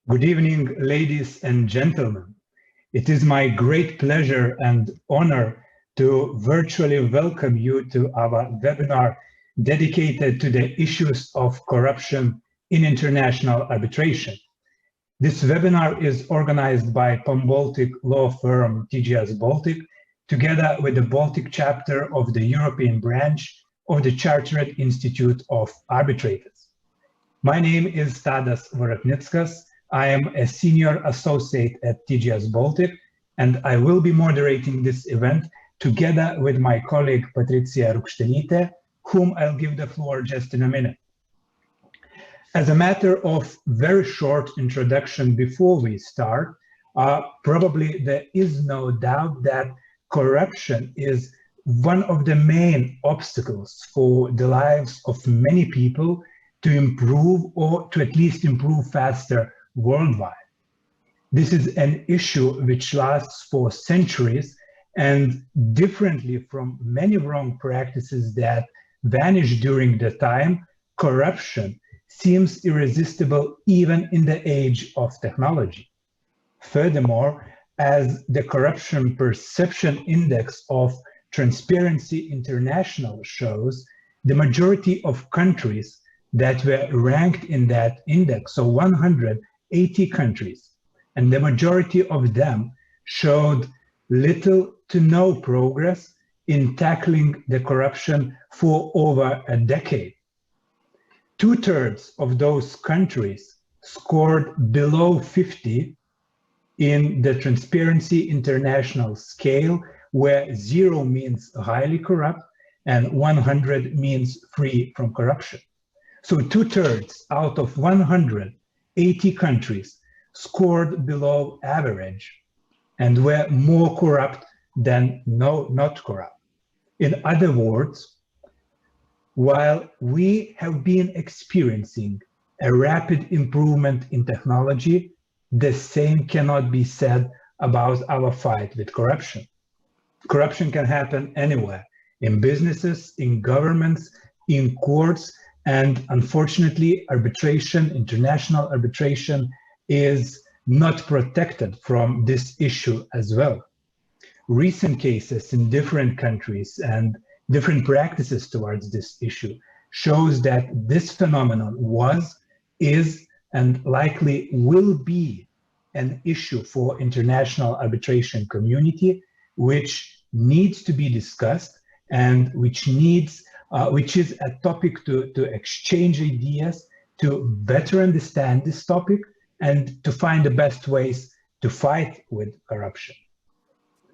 Good evening, ladies and gentlemen. It is my great pleasure and honor to virtually welcome you to our webinar dedicated to the issues of corruption in international arbitration. This webinar is organized by pan-Baltic law firm TGS Baltic, together with the Baltic chapter of the European branch of the Chartered Institute of Arbitrators. My name is Tadas Varapnickas. I am a senior associate at TGS Baltic, and I will be moderating this event together with my colleague Patricija Rukštelytė, whom I'll give the floor just in a minute. As a matter of very short introduction before we start, probably there is no doubt that corruption is one of the main obstacles for the lives of many people to improve, or to at least improve faster worldwide. This is an issue which lasts for centuries, and differently from many wrong practices that vanish during the time, corruption seems irresistible even in the age of technology. Furthermore, as the Corruption Perception Index of Transparency International shows, the majority of countries that were ranked in that index, so 180 countries, and the majority of them showed little to no progress in tackling the corruption for over a decade. 2/3 of those countries scored below 50 in the Transparency International scale, where 0 means highly corrupt and 100 means free from corruption. So 2/3 out of 180 countries scored below average and were more corrupt than not corrupt. In other words, while we have been experiencing a rapid improvement in technology, the same cannot be said about our fight with corruption. Corruption can happen anywhere, in businesses, in governments, in courts, and unfortunately, arbitration, international arbitration, is not protected from this issue as well. Recent cases in different countries and different practices towards this issue shows that this phenomenon was, is, and likely will be an issue for international arbitration community, which needs to be discussed and which is a topic to exchange ideas, to better understand this topic, and to find the best ways to fight with corruption.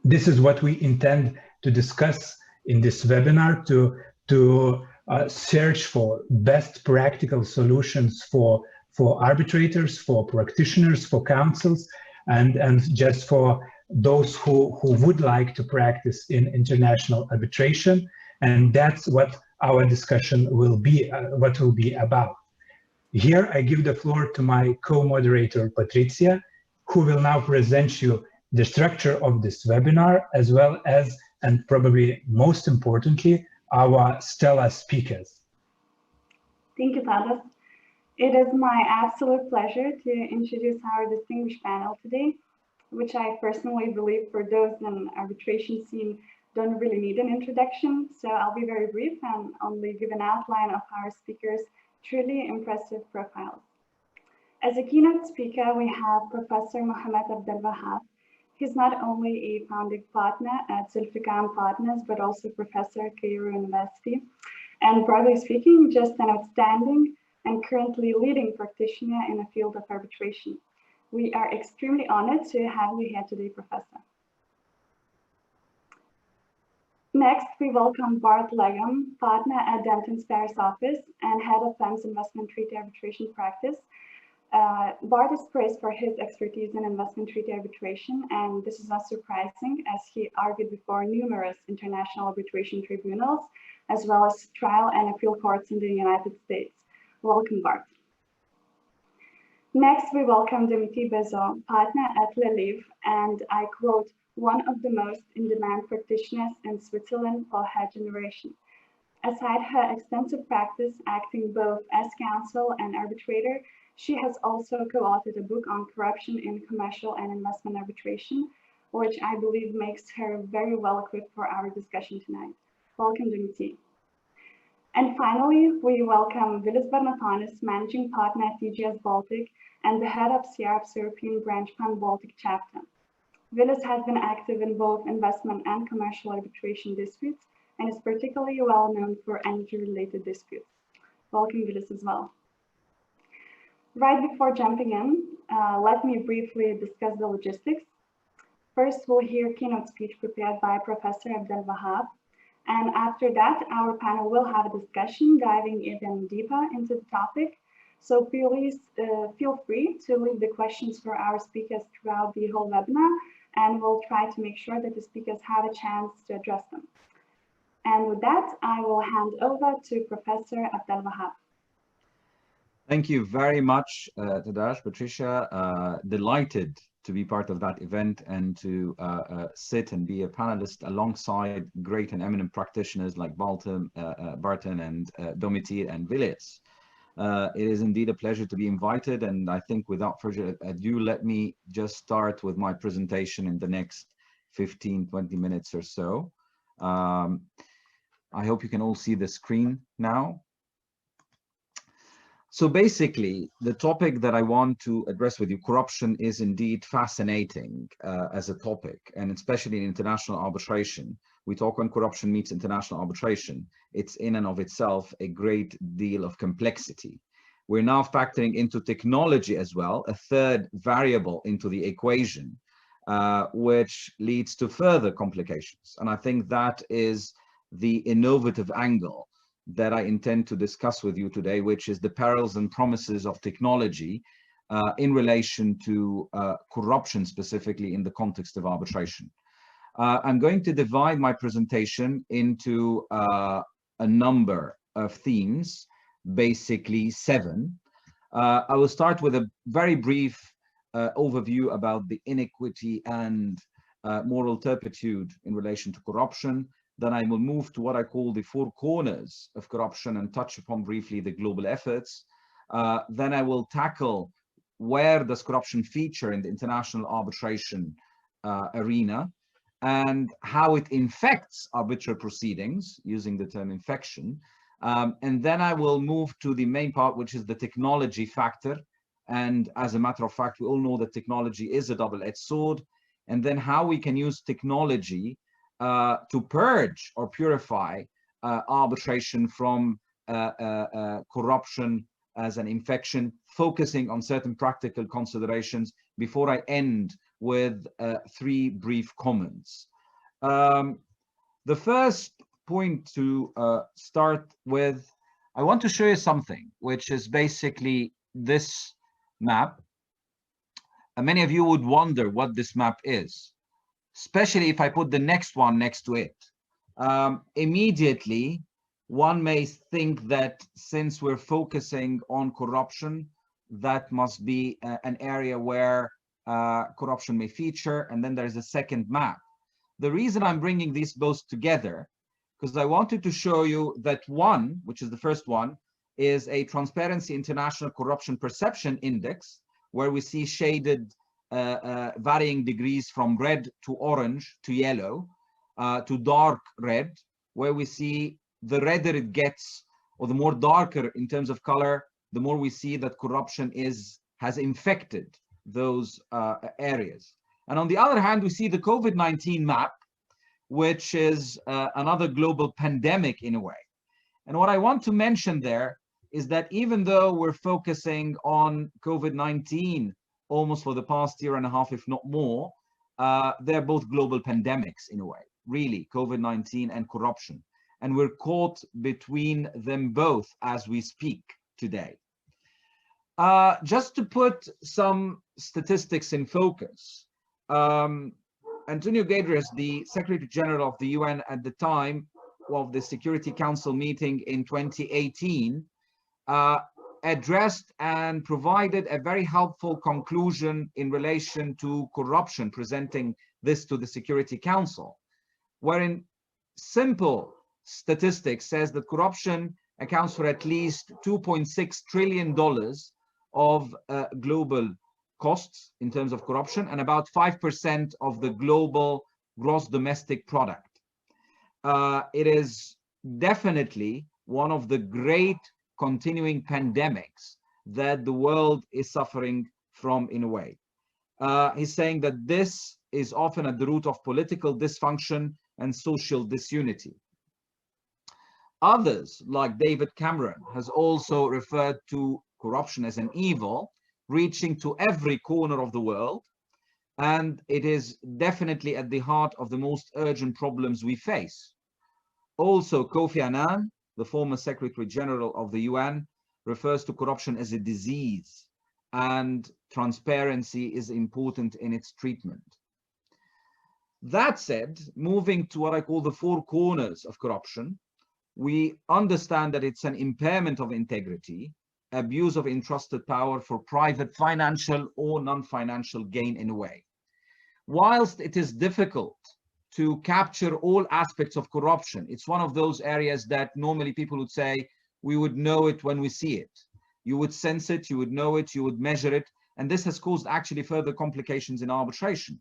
This is what we intend to discuss in this webinar, to search for best practical solutions for arbitrators, for practitioners, for counsels, and just for those who would like to practice in international arbitration. And that's what our discussion will be about. Here, I give the floor to my co-moderator, Patricija, who will now present you the structure of this webinar, as well as, and probably most importantly, our stellar speakers. Thank you, Tadas. It is my absolute pleasure to introduce our distinguished panel today, which I personally believe for those in arbitration scene don't really need an introduction. So I'll be very brief and only give an outline of our speakers' truly impressive profiles. As a keynote speaker, we have Professor Mohamed Abdel Wahab. He's not only a founding partner at Zulficar Partners, but also professor at Cairo University. And broadly speaking, just an outstanding and currently leading practitioner in the field of arbitration. We are extremely honored to have you here today, Professor. Next, we welcome Barton Legum, partner at Dentons Paris office and head of PEM's investment treaty arbitration practice. Bart is praised for his expertise in investment treaty arbitration, and this is not surprising as he argued before numerous international arbitration tribunals, as well as trial and appeal courts in the United States. Welcome, Bart. Next, we welcome Domitille Baizeau, partner at Lalive, and I quote, one of the most in-demand practitioners in Switzerland for her generation. Aside her extensive practice acting both as counsel and arbitrator, she has also co-authored a book on corruption in commercial and investment arbitration, which I believe makes her very well equipped for our discussion tonight. Welcome, Domitille. And finally, we welcome Vilius Bernatonis, Managing Partner at TGS Baltic and the head of CIArb's European branch pan-Baltic chapter. Vilius has been active in both investment and commercial arbitration disputes and is particularly well known for energy-related disputes. Welcome, Vilius, as well. Right before jumping in, let me briefly discuss the logistics. First, we'll hear a keynote speech prepared by Professor Abdel Wahab. And after that, our panel will have a discussion diving even deeper into the topic. So please feel free to leave the questions for our speakers throughout the whole webinar, and we'll try to make sure that the speakers have a chance to address them. And with that, I will hand over to Professor Abdel Wahab. Thank you very much, Tadas, Patricia. Delighted to be part of that event and to sit and be a panelist alongside great and eminent practitioners like Barton and Domitille and Vilius. It is indeed a pleasure to be invited, and I think without further ado, let me just start with my presentation in the next 15-20 minutes or so. I hope you can all see the screen now. So basically, the topic that I want to address with you, corruption, is indeed fascinating as a topic, and especially in international arbitration. We talk when corruption meets international arbitration. It's in and of itself a great deal of complexity. We're now factoring into technology as well, a third variable into the equation, which leads to further complications. And I think that is the innovative angle that I intend to discuss with you today, which is the perils and promises of technology in relation to corruption, specifically in the context of arbitration. I'm going to divide my presentation into a number of themes, basically 7. I will start with a very brief overview about the inequity and moral turpitude in relation to corruption. Then I will move to what I call the 4 corners of corruption and touch upon briefly the global efforts. Then I will tackle where does corruption feature in the international arbitration arena and how it infects arbitral proceedings, using the term infection. And then I will move to the main part, which is the technology factor. And as a matter of fact, we all know that technology is a double-edged sword. And then how we can use technology to purge or purify arbitration from corruption as an infection, focusing on certain practical considerations before I end with 3 brief comments. The first point to start with, I want to show you something, which is basically this map. And many of you would wonder what this map is, especially if I put the next one next to it. Immediately, one may think that since we're focusing on corruption, that must be an area where corruption may feature, and then there's a second map. The reason I'm bringing these both together, because I wanted to show you that one, which is the first one, is a Transparency International Corruption Perception Index, where we see shaded varying degrees from red to orange to yellow to dark red, where we see the redder it gets, or the more darker in terms of color, the more we see that corruption has infected those areas. And on the other hand, we see the COVID-19 map, which is another global pandemic in a way. And what I want to mention there is that even though we're focusing on COVID-19 almost for the past year and a half, if not more, they're both global pandemics in a way, really, COVID-19 and corruption. And we're caught between them both as we speak today. Just to put some statistics in focus, Antonio Guterres, the Secretary General of the UN at the time of the Security Council meeting in 2018, addressed and provided a very helpful conclusion in relation to corruption, presenting this to the Security Council, wherein simple statistics says that corruption accounts for at least $2.6 trillion of global costs in terms of corruption, and about 5% of the global gross domestic product. It is definitely one of the great continuing pandemics that the world is suffering from in a way. He's saying that this is often at the root of political dysfunction and social disunity. Others, like David Cameron, has also referred to corruption as an evil, reaching to every corner of the world, and it is definitely at the heart of the most urgent problems we face. Also, Kofi Annan, the former Secretary General of the UN, refers to corruption as a disease, and transparency is important in its treatment. That said, moving to what I call the four corners of corruption, we understand that it's an impairment of integrity, abuse of entrusted power for private financial or non-financial gain in a way. Whilst it is difficult to capture all aspects of corruption, it's one of those areas that normally people would say, we would know it when we see it. You would sense it, you would know it, you would measure it, and this has caused actually further complications in arbitration.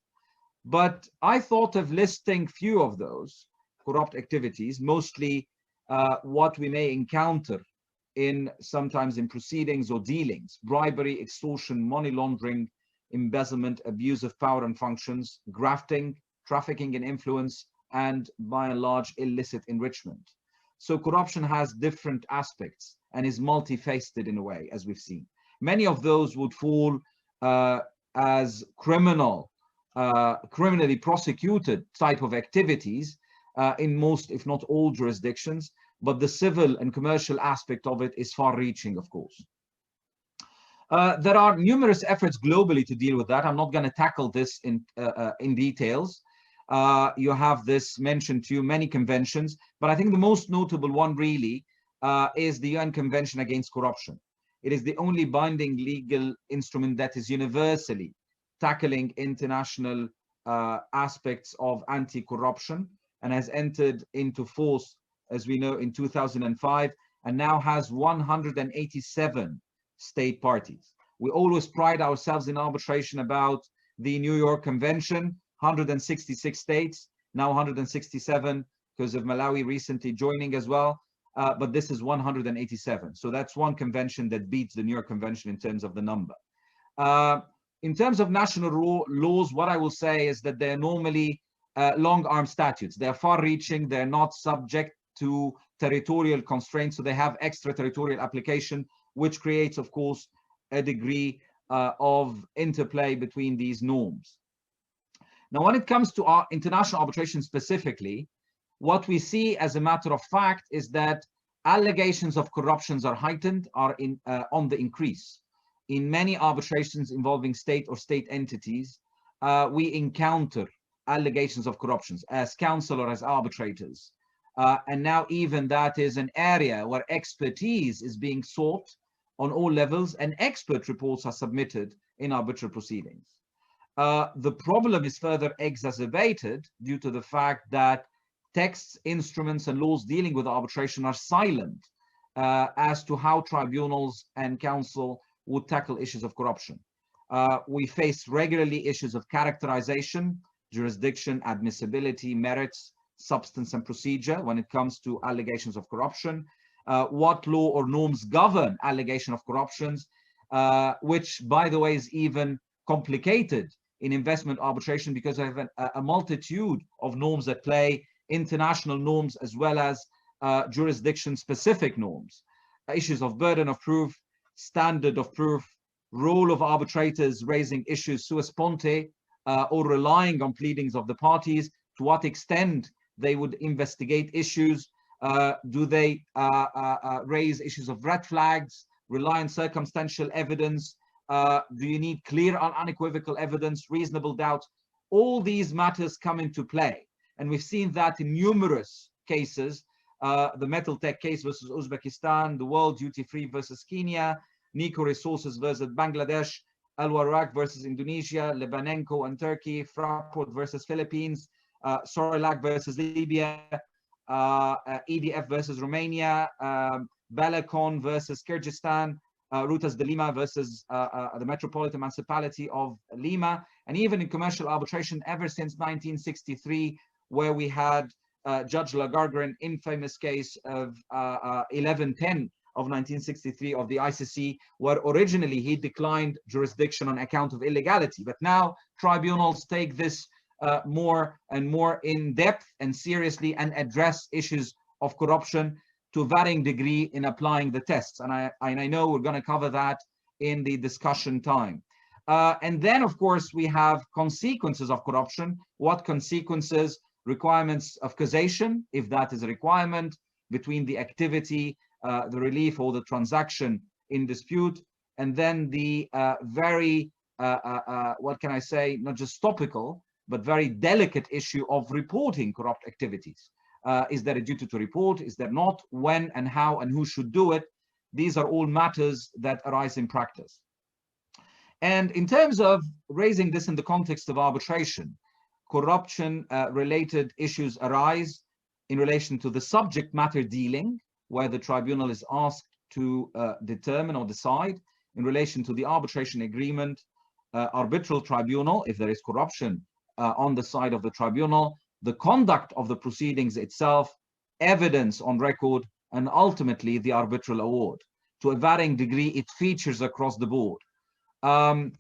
But I thought of listing few of those corrupt activities, mostly what we may encounter sometimes in proceedings or dealings: bribery, extortion, money laundering, embezzlement, abuse of power and functions, grafting, trafficking in influence, and by and large illicit enrichment. So corruption has different aspects and is multifaceted in a way, as we've seen. Many of those would fall as criminally prosecuted type of activities in most, if not all, jurisdictions, but the civil and commercial aspect of it is far-reaching, of course. There are numerous efforts globally to deal with that. I'm not going to tackle this in details. You have this mentioned to you, many conventions, but I think the most notable one really is the UN Convention Against Corruption. It is the only binding legal instrument that is universally tackling international aspects of anti-corruption, and has entered into force, as we know, in 2005, and now has 187 state parties. We always pride ourselves in arbitration about the New York Convention, 166 states, now 167 because of Malawi recently joining as well, but this is 187. So that's one convention that beats the New York Convention in terms of the number. In terms of national laws, what I will say is that they're normally long-arm statutes. They're far-reaching, they're not subject to territorial constraints, so they have extraterritorial application, which creates, of course, a degree of interplay between these norms. Now, when it comes to our international arbitration specifically, what we see as a matter of fact is that allegations of corruptions are heightened, are on the increase. In many arbitrations involving state or state entities, we encounter allegations of corruptions as counsel or as arbitrators. And now even that is an area where expertise is being sought on all levels, and expert reports are submitted in arbitral proceedings. The problem is further exacerbated due to the fact that texts, instruments, and laws dealing with arbitration are silent as to how tribunals and counsel would tackle issues of corruption. We face regularly issues of characterization, jurisdiction, admissibility, merits, substance, and procedure when it comes to allegations of corruption. What law or norms govern allegation of corruptions, which, by the way, is even complicated in investment arbitration because I have a multitude of norms at play, international norms as well as jurisdiction-specific norms. Issues of burden of proof, standard of proof, role of arbitrators raising issues sua sponte or relying on pleadings of the parties, to what extent they would investigate issues, do they raise issues of red flags, rely on circumstantial evidence, do you need clear and unequivocal evidence, reasonable doubt? All these matters come into play. And we've seen that in numerous cases, the Metal Tech case versus Uzbekistan, the World Duty Free versus Kenya, Nico Resources versus Bangladesh, Al Warak versus Indonesia, Lebanenko and Turkey, Fraport versus Philippines, Sorelak versus Libya. EDF versus Romania, Belacon versus Kyrgyzstan, Rutas de Lima versus the Metropolitan Municipality of Lima, and even in commercial arbitration ever since 1963, where we had Judge Lagargren infamous case of 1110 of 1963 of the ICC, where originally he declined jurisdiction on account of illegality. But now tribunals take this more and more in depth and seriously and address issues of corruption to varying degree in applying the tests. And I know we're going to cover that in the discussion time. And then, of course, we have consequences of corruption. What consequences? Requirements of causation, if that is a requirement, between the activity, the relief or the transaction in dispute, and then the very, what can I say, not just topical, but very delicate issue of reporting corrupt activities. Is there a duty to report? Is there not? When and how and who should do it? These are all matters that arise in practice. And in terms of raising this in the context of arbitration, corruption related issues arise in relation to the subject matter dealing, where the tribunal is asked to determine or decide, in relation to the arbitration agreement, arbitral tribunal, if there is corruption on the side of the tribunal, the conduct of the proceedings itself, evidence on record, and ultimately the arbitral award. To a varying degree, it features across the board. And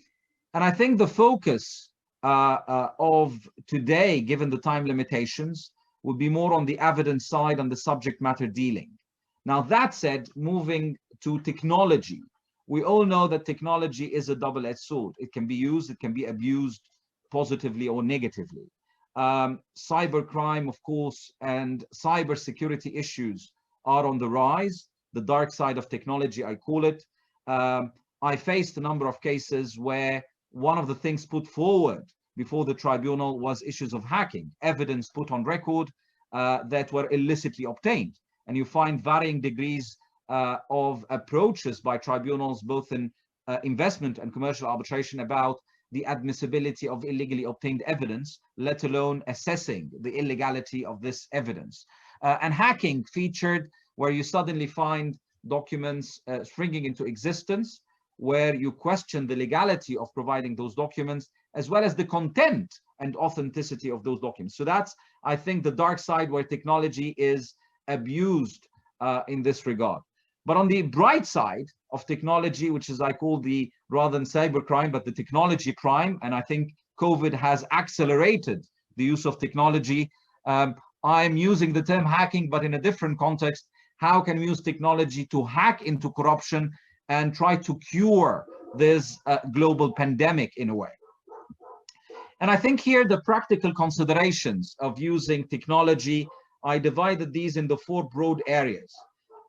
I think the focus of today, given the time limitations, would be more on the evidence side and the subject matter dealing. Now, that said, moving to technology, we all know that technology is a double-edged sword. It can be used, it can be abused positively or negatively. Cybercrime, of course, and cybersecurity issues are on the rise, the dark side of technology, I call it. I faced a number of cases where one of the things put forward before the tribunal was issues of hacking, evidence put on record that were illicitly obtained. And you find varying degrees of approaches by tribunals, both in investment and commercial arbitration, about the admissibility of illegally obtained evidence, let alone assessing the illegality of this evidence. And hacking featured, where you suddenly find documents springing into existence, where you question the legality of providing those documents, as well as the content and authenticity of those documents. So that's, I think, the dark side where technology is abused in this regard. But on the bright side of technology, which is I call the, rather than cybercrime, but the technology crime, and I think COVID has accelerated the use of technology. I'm using the term hacking, but in a different context. How can we use technology to hack into corruption and try to cure this global pandemic in a way? And I think here the practical considerations of using technology, I divided these into 4 broad areas.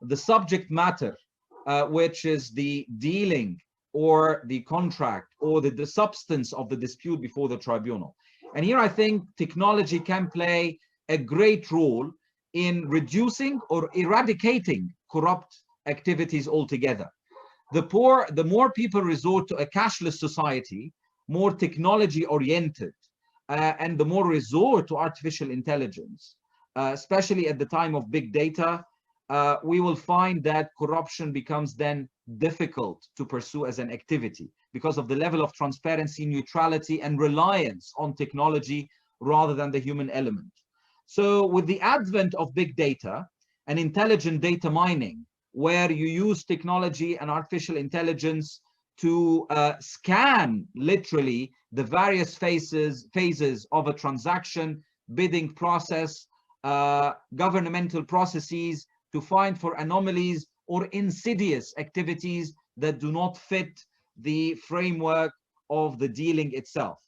The subject matter, which is the dealing or the contract or the substance of the dispute before the tribunal. And here I think technology can play a great role in reducing or eradicating corrupt activities altogether. The more people resort to a cashless society, more technology oriented, and the more resort to artificial intelligence, especially at the time of big data, we will find that corruption becomes then difficult to pursue as an activity because of the level of transparency, neutrality, and reliance on technology rather than the human element. So with the advent of big data and intelligent data mining, where you use technology and artificial intelligence to scan literally the various phases of a transaction, bidding process, governmental processes, to find for anomalies or insidious activities that do not fit the framework of the dealing itself.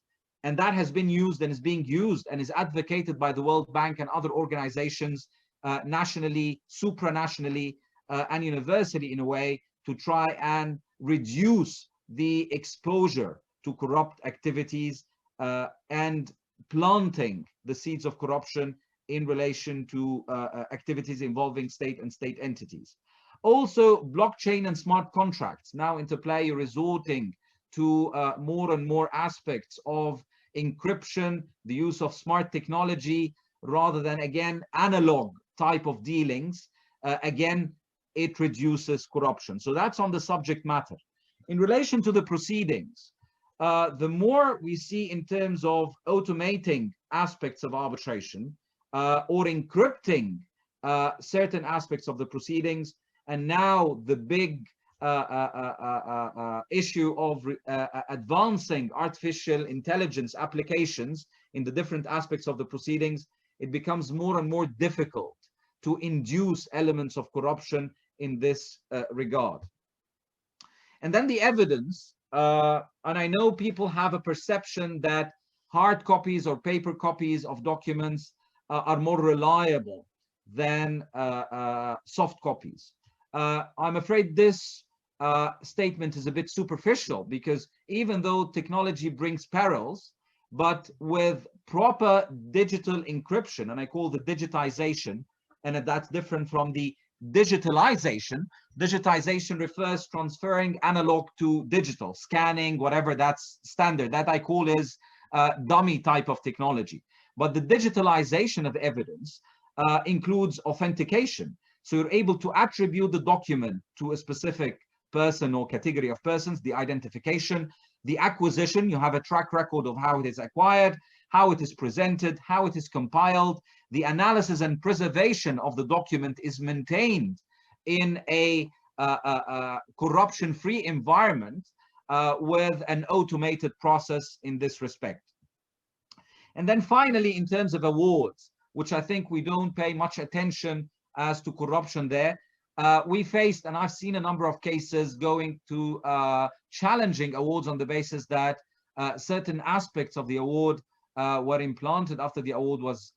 And that has been used and is being used and is advocated by the World Bank and other organizations nationally, supranationally, and universally in a way to try and reduce the exposure to corrupt activities and planting the seeds of corruption in relation to activities involving state and state entities. Also, blockchain and smart contracts now into play, resorting to more and more aspects of encryption, the use of smart technology, rather than, again, analog type of dealings, again, it reduces corruption. So that's on the subject matter. In relation to the proceedings, the more we see in terms of automating aspects of arbitration or encrypting certain aspects of the proceedings, and now the big issue of advancing artificial intelligence applications in the different aspects of the proceedings, it becomes more and more difficult to induce elements of corruption in this regard. And then the evidence, and I know people have a perception that hard copies or paper copies of documents are more reliable than soft copies. I'm afraid this statement is a bit superficial, because even though technology brings perils, but with proper digital encryption, and I call the digitization, and that's different from the digitalization. Digitization refers transferring analog to digital, scanning, whatever, that's standard. That I call is dummy type of technology. But the digitalization of evidence includes authentication. So you're able to attribute the document to a specific person or category of persons, the identification, the acquisition, you have a track record of how it is acquired, how it is presented, how it is compiled, the analysis and preservation of the document is maintained in a corruption-free environment with an automated process in this respect. And then finally, in terms of awards, which I think we don't pay much attention as to corruption there, we faced, and I've seen a number of cases going to challenging awards on the basis that certain aspects of the award were implanted after the award was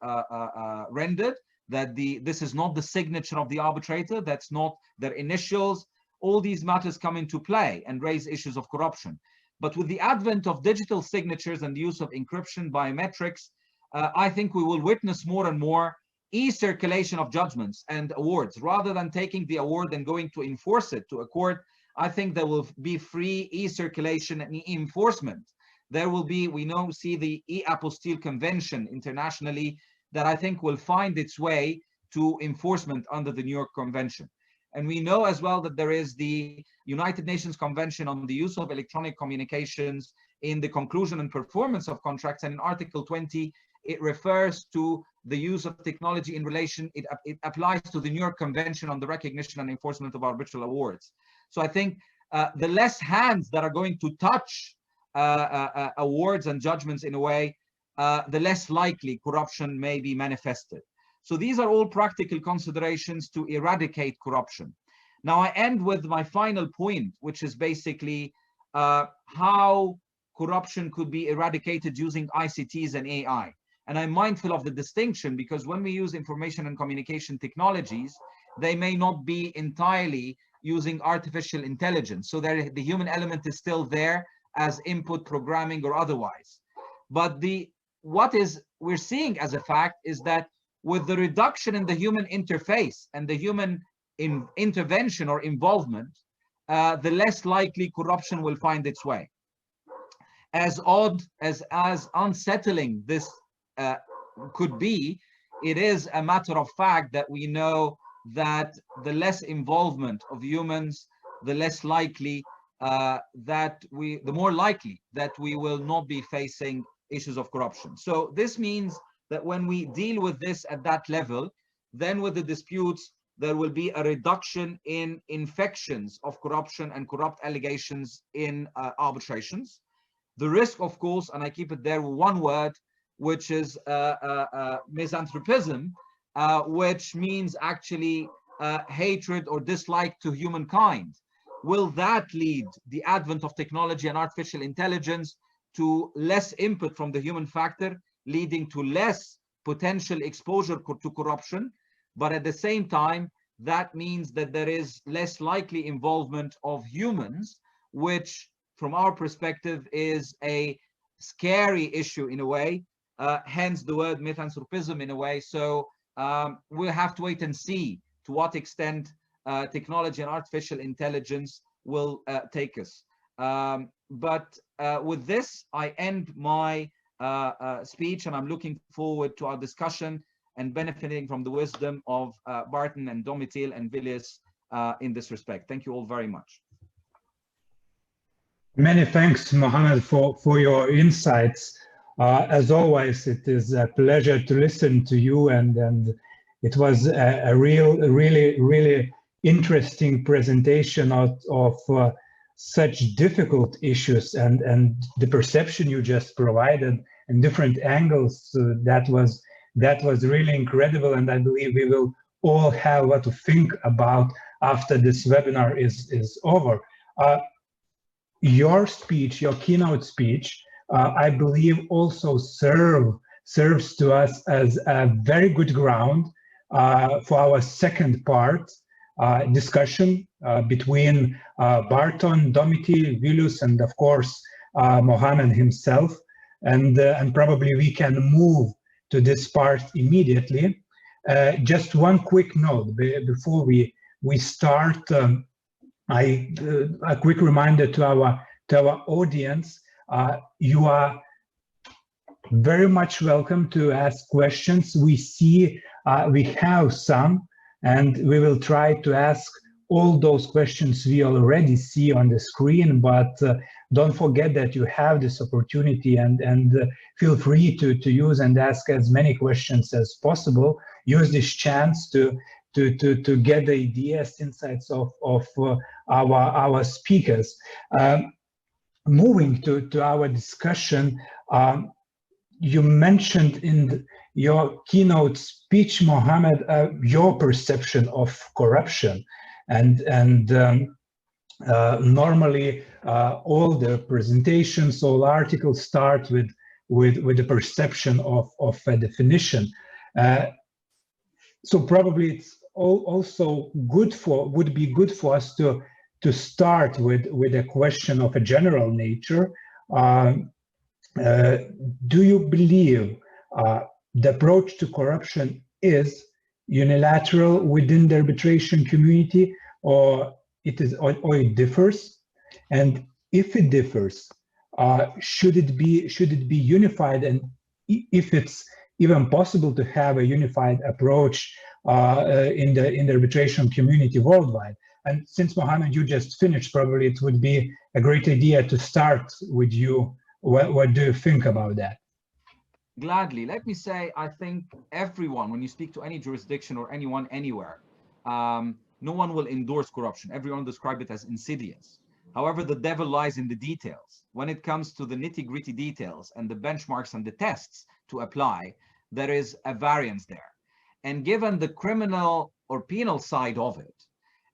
rendered, that this is not the signature of the arbitrator, that's not their initials. All these matters come into play and raise issues of corruption. But with the advent of digital signatures and the use of encryption, biometrics, I think we will witness more and more e-circulation of judgments and awards. Rather than taking the award and going to enforce it to a court, I think there will be free e-circulation and e-enforcement. There will be, we now see the e-apostille convention internationally that I think will find its way to enforcement under the New York Convention. And we know as well that there is the United Nations Convention on the Use of Electronic Communications in the conclusion and performance of contracts. And in Article 20, it refers to the use of technology in relation, it applies to the New York Convention on the recognition and enforcement of arbitral awards. So I think the less hands that are going to touch awards and judgments in a way, the less likely corruption may be manifested. So these are all practical considerations to eradicate corruption. Now I end with my final point, which is basically how corruption could be eradicated using ICTs and AI. And I'm mindful of the distinction, because when we use information and communication technologies, they may not be entirely using artificial intelligence. So the human element is still there as input, programming, or otherwise. But what we're seeing as a fact is that with the reduction in the human interface and the human intervention or involvement, the less likely corruption will find its way. As odd, as unsettling this could be, it is a matter of fact that we know that the less involvement of humans, the less likely the more likely that we will not be facing issues of corruption. So this means that when we deal with this at that level, then with the disputes, there will be a reduction in infections of corruption and corrupt allegations in arbitrations. The risk, of course, and I keep it there with one word, which is misanthropism, which means actually hatred or dislike to humankind. Will that lead the advent of technology and artificial intelligence to less input from the human factor, leading to less potential exposure to corruption? But at the same time, that means that there is less likely involvement of humans, which from our perspective is a scary issue in a way, hence the word misanthropism in a way. So we'll have to wait and see to what extent technology and artificial intelligence will take us. But with this, I end my speech, and I'm looking forward to our discussion. and benefiting from the wisdom of Barton and Domitille and Vilius in this respect. Thank you all very much. Many thanks, Mohamed, for your insights. As always, it is a pleasure to listen to you, and it was a really interesting presentation of such difficult issues, and the perception you just provided and different angles. That was really incredible, and I believe we will all have what to think about after this webinar is over. Your speech, your keynote speech, I believe also serves to us as a very good ground for our second part discussion between Barton, Domitille, Vilius, and of course Mohamed himself, and probably we can move to this part immediately. Just one quick note before we start. A quick reminder to our audience: you are very much welcome to ask questions. We see we have some, and we will try to ask all those questions we already see on the screen. But don't forget that you have this opportunity, and feel free to use and ask as many questions as possible. Use this chance to get the ideas, insights of our speakers. Moving to our discussion, you mentioned in your keynote speech, Mohamed, your perception of corruption, and normally all the presentations, all articles start with the perception of a definition. So probably it's also would be good for us to start with a question of a general nature. Do you believe the approach to corruption is unilateral within the arbitration community, or it differs? And if it differs, should it be unified? And if it's even possible to have a unified approach in the arbitration community worldwide? And since Mohamed, you just finished, probably it would be a great idea to start with you. What do you think about that? Gladly. Let me say, I think everyone, when you speak to any jurisdiction or anyone anywhere, no one will endorse corruption. Everyone describe it as insidious. However, the devil lies in the details. When it comes to the nitty-gritty details and the benchmarks and the tests to apply, there is a variance there. And given the criminal or penal side of it,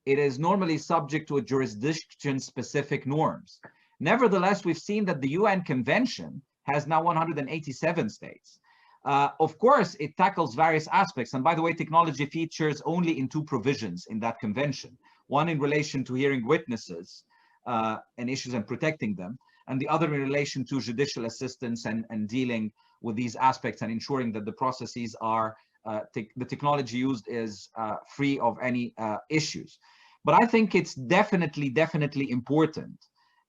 it is normally subject to a jurisdiction-specific norms. Nevertheless, we've seen that the UN Convention has now 187 states. Of course, it tackles various aspects. And by the way, technology features only in two provisions in that convention. One in relation to hearing witnesses and issues and protecting them, and the other in relation to judicial assistance and dealing with these aspects and ensuring that the processes are, the technology used is free of any issues. But I think it's definitely important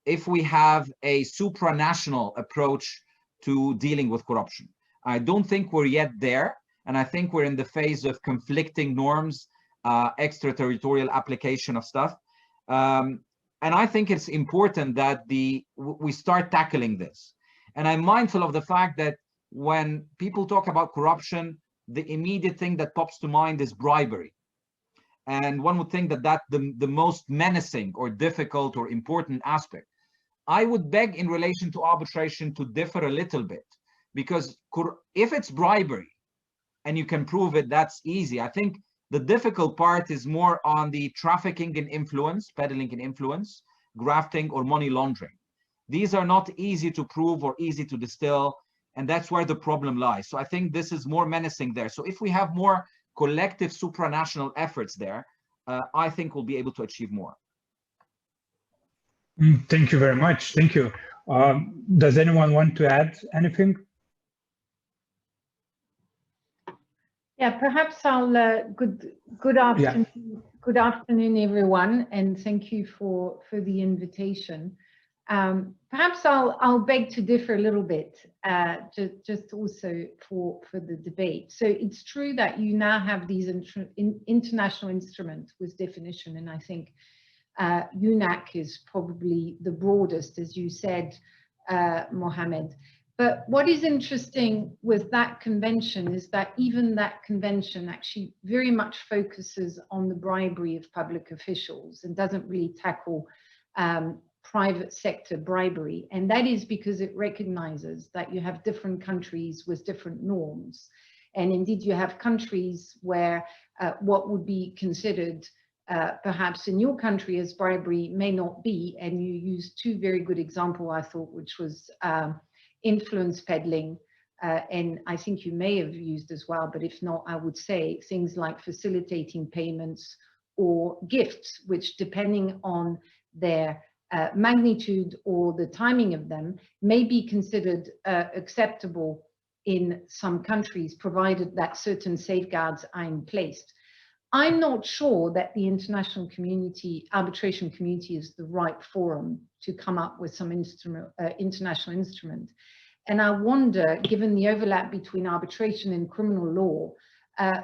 if we have a supranational approach to dealing with corruption. I don't think we're yet there, and I think we're in the phase of conflicting norms, extraterritorial application of stuff. And I think it's important that we start tackling this. And I'm mindful of the fact that when people talk about corruption, the immediate thing that pops to mind is bribery. And one would think that the most menacing or difficult or important aspect. I would beg in relation to arbitration to differ a little bit, because if it's bribery and you can prove it, that's easy. I think the difficult part is more on the trafficking in influence, peddling in influence, grafting, or money laundering. These are not easy to prove or easy to distill, and that's where the problem lies. So I think this is more menacing there. So if we have more collective supranational efforts there, I think we'll be able to achieve more. Thank you very much. Thank you. Does anyone want to add anything? Yeah, perhaps I'll. Good afternoon, Yeah. Good afternoon, everyone, and thank you for the invitation. Perhaps I'll beg to differ a little bit, just also for the debate. So it's true that you now have these international instruments with definition, and I think UNAC is probably the broadest, as you said, Mohamed. But what is interesting with that convention is that even that convention actually very much focuses on the bribery of public officials and doesn't really tackle private sector bribery. And that is because it recognizes that you have different countries with different norms. And indeed, you have countries where what would be considered perhaps in your country as bribery may not be. And you used two very good examples, I thought, which was influence peddling, and I think you may have used as well, but if not, I would say things like facilitating payments or gifts, which depending on their magnitude or the timing of them may be considered acceptable in some countries, provided that certain safeguards are in place. I'm not sure that the international community, arbitration community, is the right forum to come up with some international instrument. And I wonder, given the overlap between arbitration and criminal law,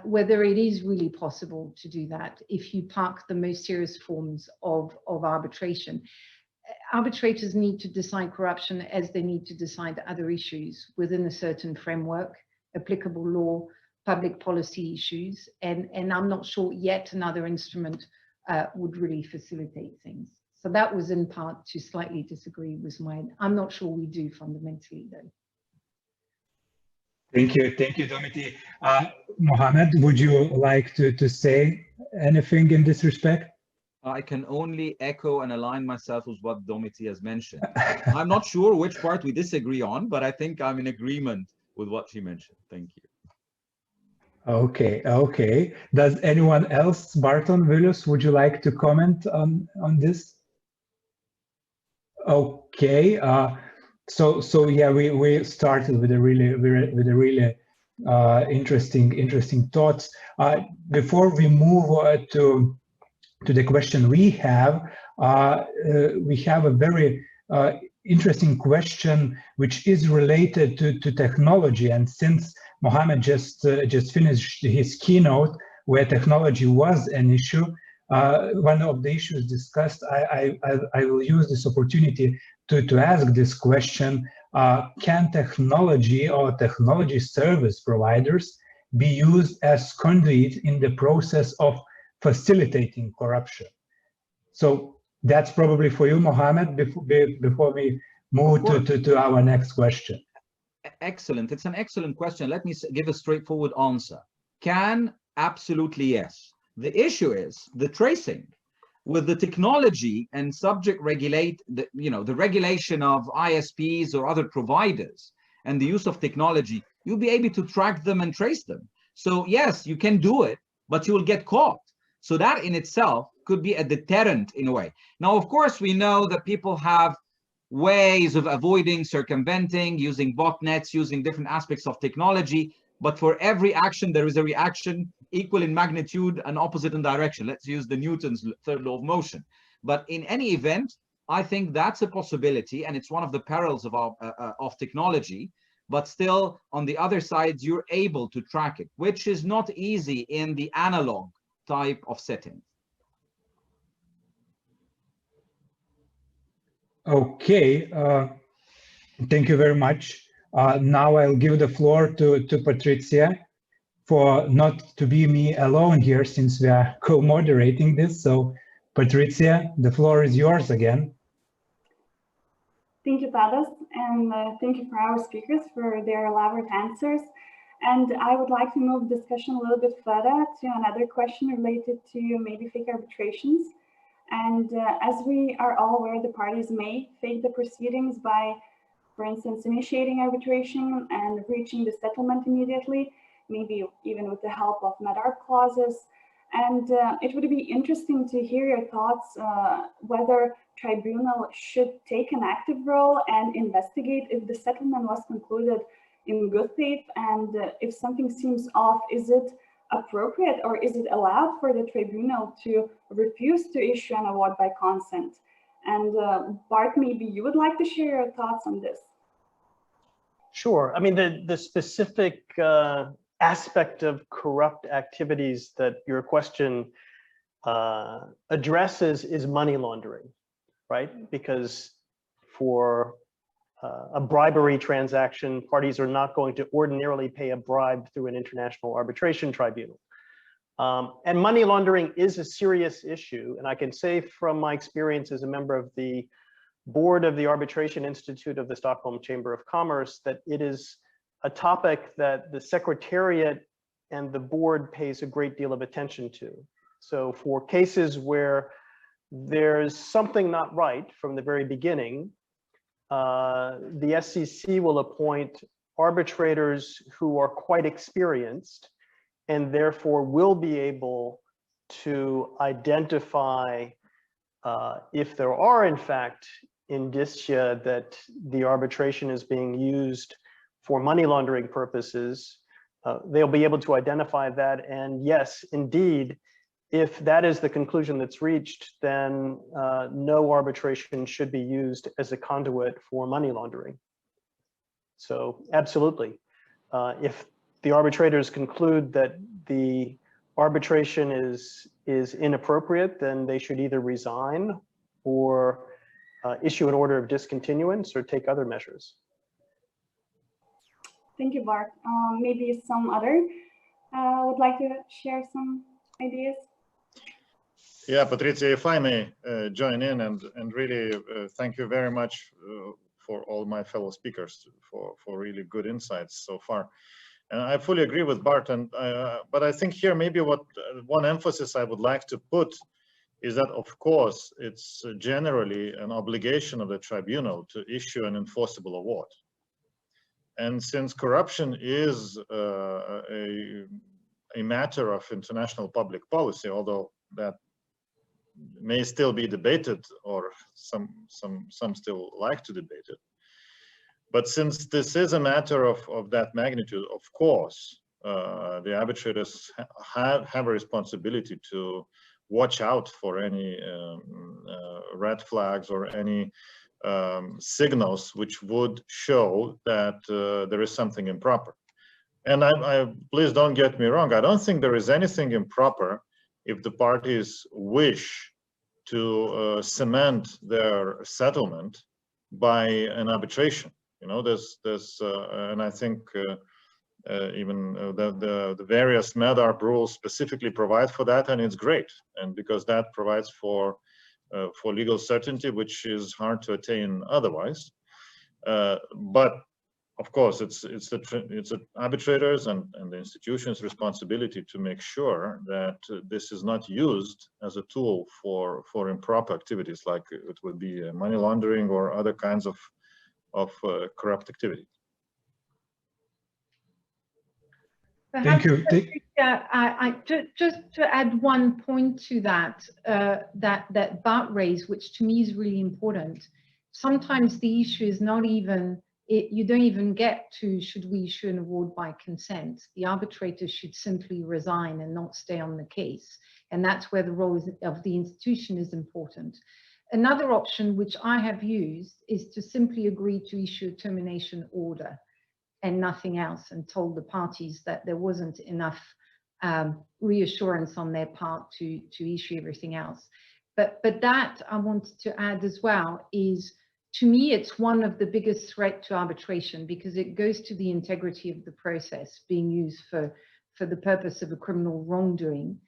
whether it is really possible to do that if you park the most serious forms of arbitration. Arbitrators need to decide corruption as they need to decide other issues within a certain framework, applicable law, public policy issues, and I'm not sure yet another instrument would really facilitate things. So that was in part to slightly disagree with mine. I'm not sure we do fundamentally though. Thank you, Domitille. Mohamed, would you like to say anything in this respect? I can only echo and align myself with what Domitille has mentioned. I'm not sure which part we disagree on, but I think I'm in agreement with what she mentioned. Thank you. Okay. Does anyone else, Barton, Vilius, would you like to comment on this? Okay. So yeah, we started with a really interesting thoughts. Before we move to the question we have a very interesting question which is related to technology. And since Mohamed just finished his keynote where technology was an issue, one of the issues discussed, I will use this opportunity to ask this question: can technology or technology service providers be used as conduit in the process of facilitating corruption? So that's probably for you, Mohamed, before we move to our next question. Excellent. It's an excellent question. Let me give a straightforward answer. Can? Absolutely yes. The issue is the tracing. With the technology and subject regulate, the regulation of ISPs or other providers and the use of technology, you'll be able to track them and trace them. So yes, you can do it, but you will get caught. So that in itself could be a deterrent in a way. Now, of course, we know that people have ways of avoiding, circumventing, using botnets, using different aspects of technology. But for every action, there is a reaction equal in magnitude and opposite in direction. Let's use the Newton's third law of motion. But in any event, I think that's a possibility, and it's one of the perils of technology. But still, on the other side, you're able to track it, which is not easy in the analog type of setting. Okay, thank you very much. Now I'll give the floor to Patricija, for not to be me alone here, since we are co-moderating this. So Patricija, the floor is yours again. Thank you, Tadas, and thank you for our speakers for their elaborate answers. And I would like to move discussion a little bit further to another question related to maybe fake arbitrations. And as we are all aware, the parties may fake the proceedings by, for instance, initiating arbitration and reaching the settlement immediately, maybe even with the help of med-arb clauses. And it would be interesting to hear your thoughts whether tribunal should take an active role and investigate if the settlement was concluded in good faith, and if something seems off, is it appropriate or is it allowed for the tribunal to refuse to issue an award by consent? And Bart, maybe you would like to share your thoughts on this. Sure. I mean, the specific aspect of corrupt activities that your question addresses is money laundering, right? Because for a bribery transaction, parties are not going to ordinarily pay a bribe through an international arbitration tribunal. And money laundering is a serious issue. And I can say from my experience as a member of the board of the Arbitration Institute of the Stockholm Chamber of Commerce that it is a topic that the Secretariat and the board pays a great deal of attention to. So for cases where there's something not right from the very beginning, the SCC will appoint arbitrators who are quite experienced and therefore will be able to identify if there are in fact indicia that the arbitration is being used for money laundering purposes. They'll be able to identify that, and yes, indeed, if that is the conclusion that's reached, then no arbitration should be used as a conduit for money laundering. So absolutely, if the arbitrators conclude that the arbitration is inappropriate, then they should either resign or issue an order of discontinuance or take other measures. Thank you, Bart. Maybe some other would like to share some ideas. Yeah, Patricia, if I may join in and really thank you very much for all my fellow speakers for really good insights so far. And I fully agree with Bart, and but I think here maybe one emphasis I would like to put is that, of course, it's generally an obligation of the tribunal to issue an enforceable award. And since corruption is a matter of international public policy, although that may still be debated, or some still like to debate it, but since this is a matter of that magnitude, of course, the arbitrators have a responsibility to watch out for any red flags or any signals which would show that there is something improper. And please don't get me wrong, I don't think there is anything improper if the parties wish to cement their settlement by an arbitration. You know, and I think even the various MEDARB rules specifically provide for that, and it's great. And because that provides for legal certainty, which is hard to attain otherwise. But of course, it's the arbitrators and the institution's responsibility to make sure that this is not used as a tool for improper activities, like it would be money laundering or other kinds of corrupt activity. Thank you. Just to add one point to that, that Bart raised, which to me is really important. Sometimes the issue is not even, you don't even get to should we issue an award by consent. The arbitrator should simply resign and not stay on the case. And that's where the role of the institution is important. Another option which I have used is to simply agree to issue a termination order and nothing else, and told the parties that there wasn't enough reassurance on their part to issue everything else. But that I wanted to add as well is, to me, it's one of the biggest threat to arbitration, because it goes to the integrity of the process being used for the purpose of a criminal wrongdoing,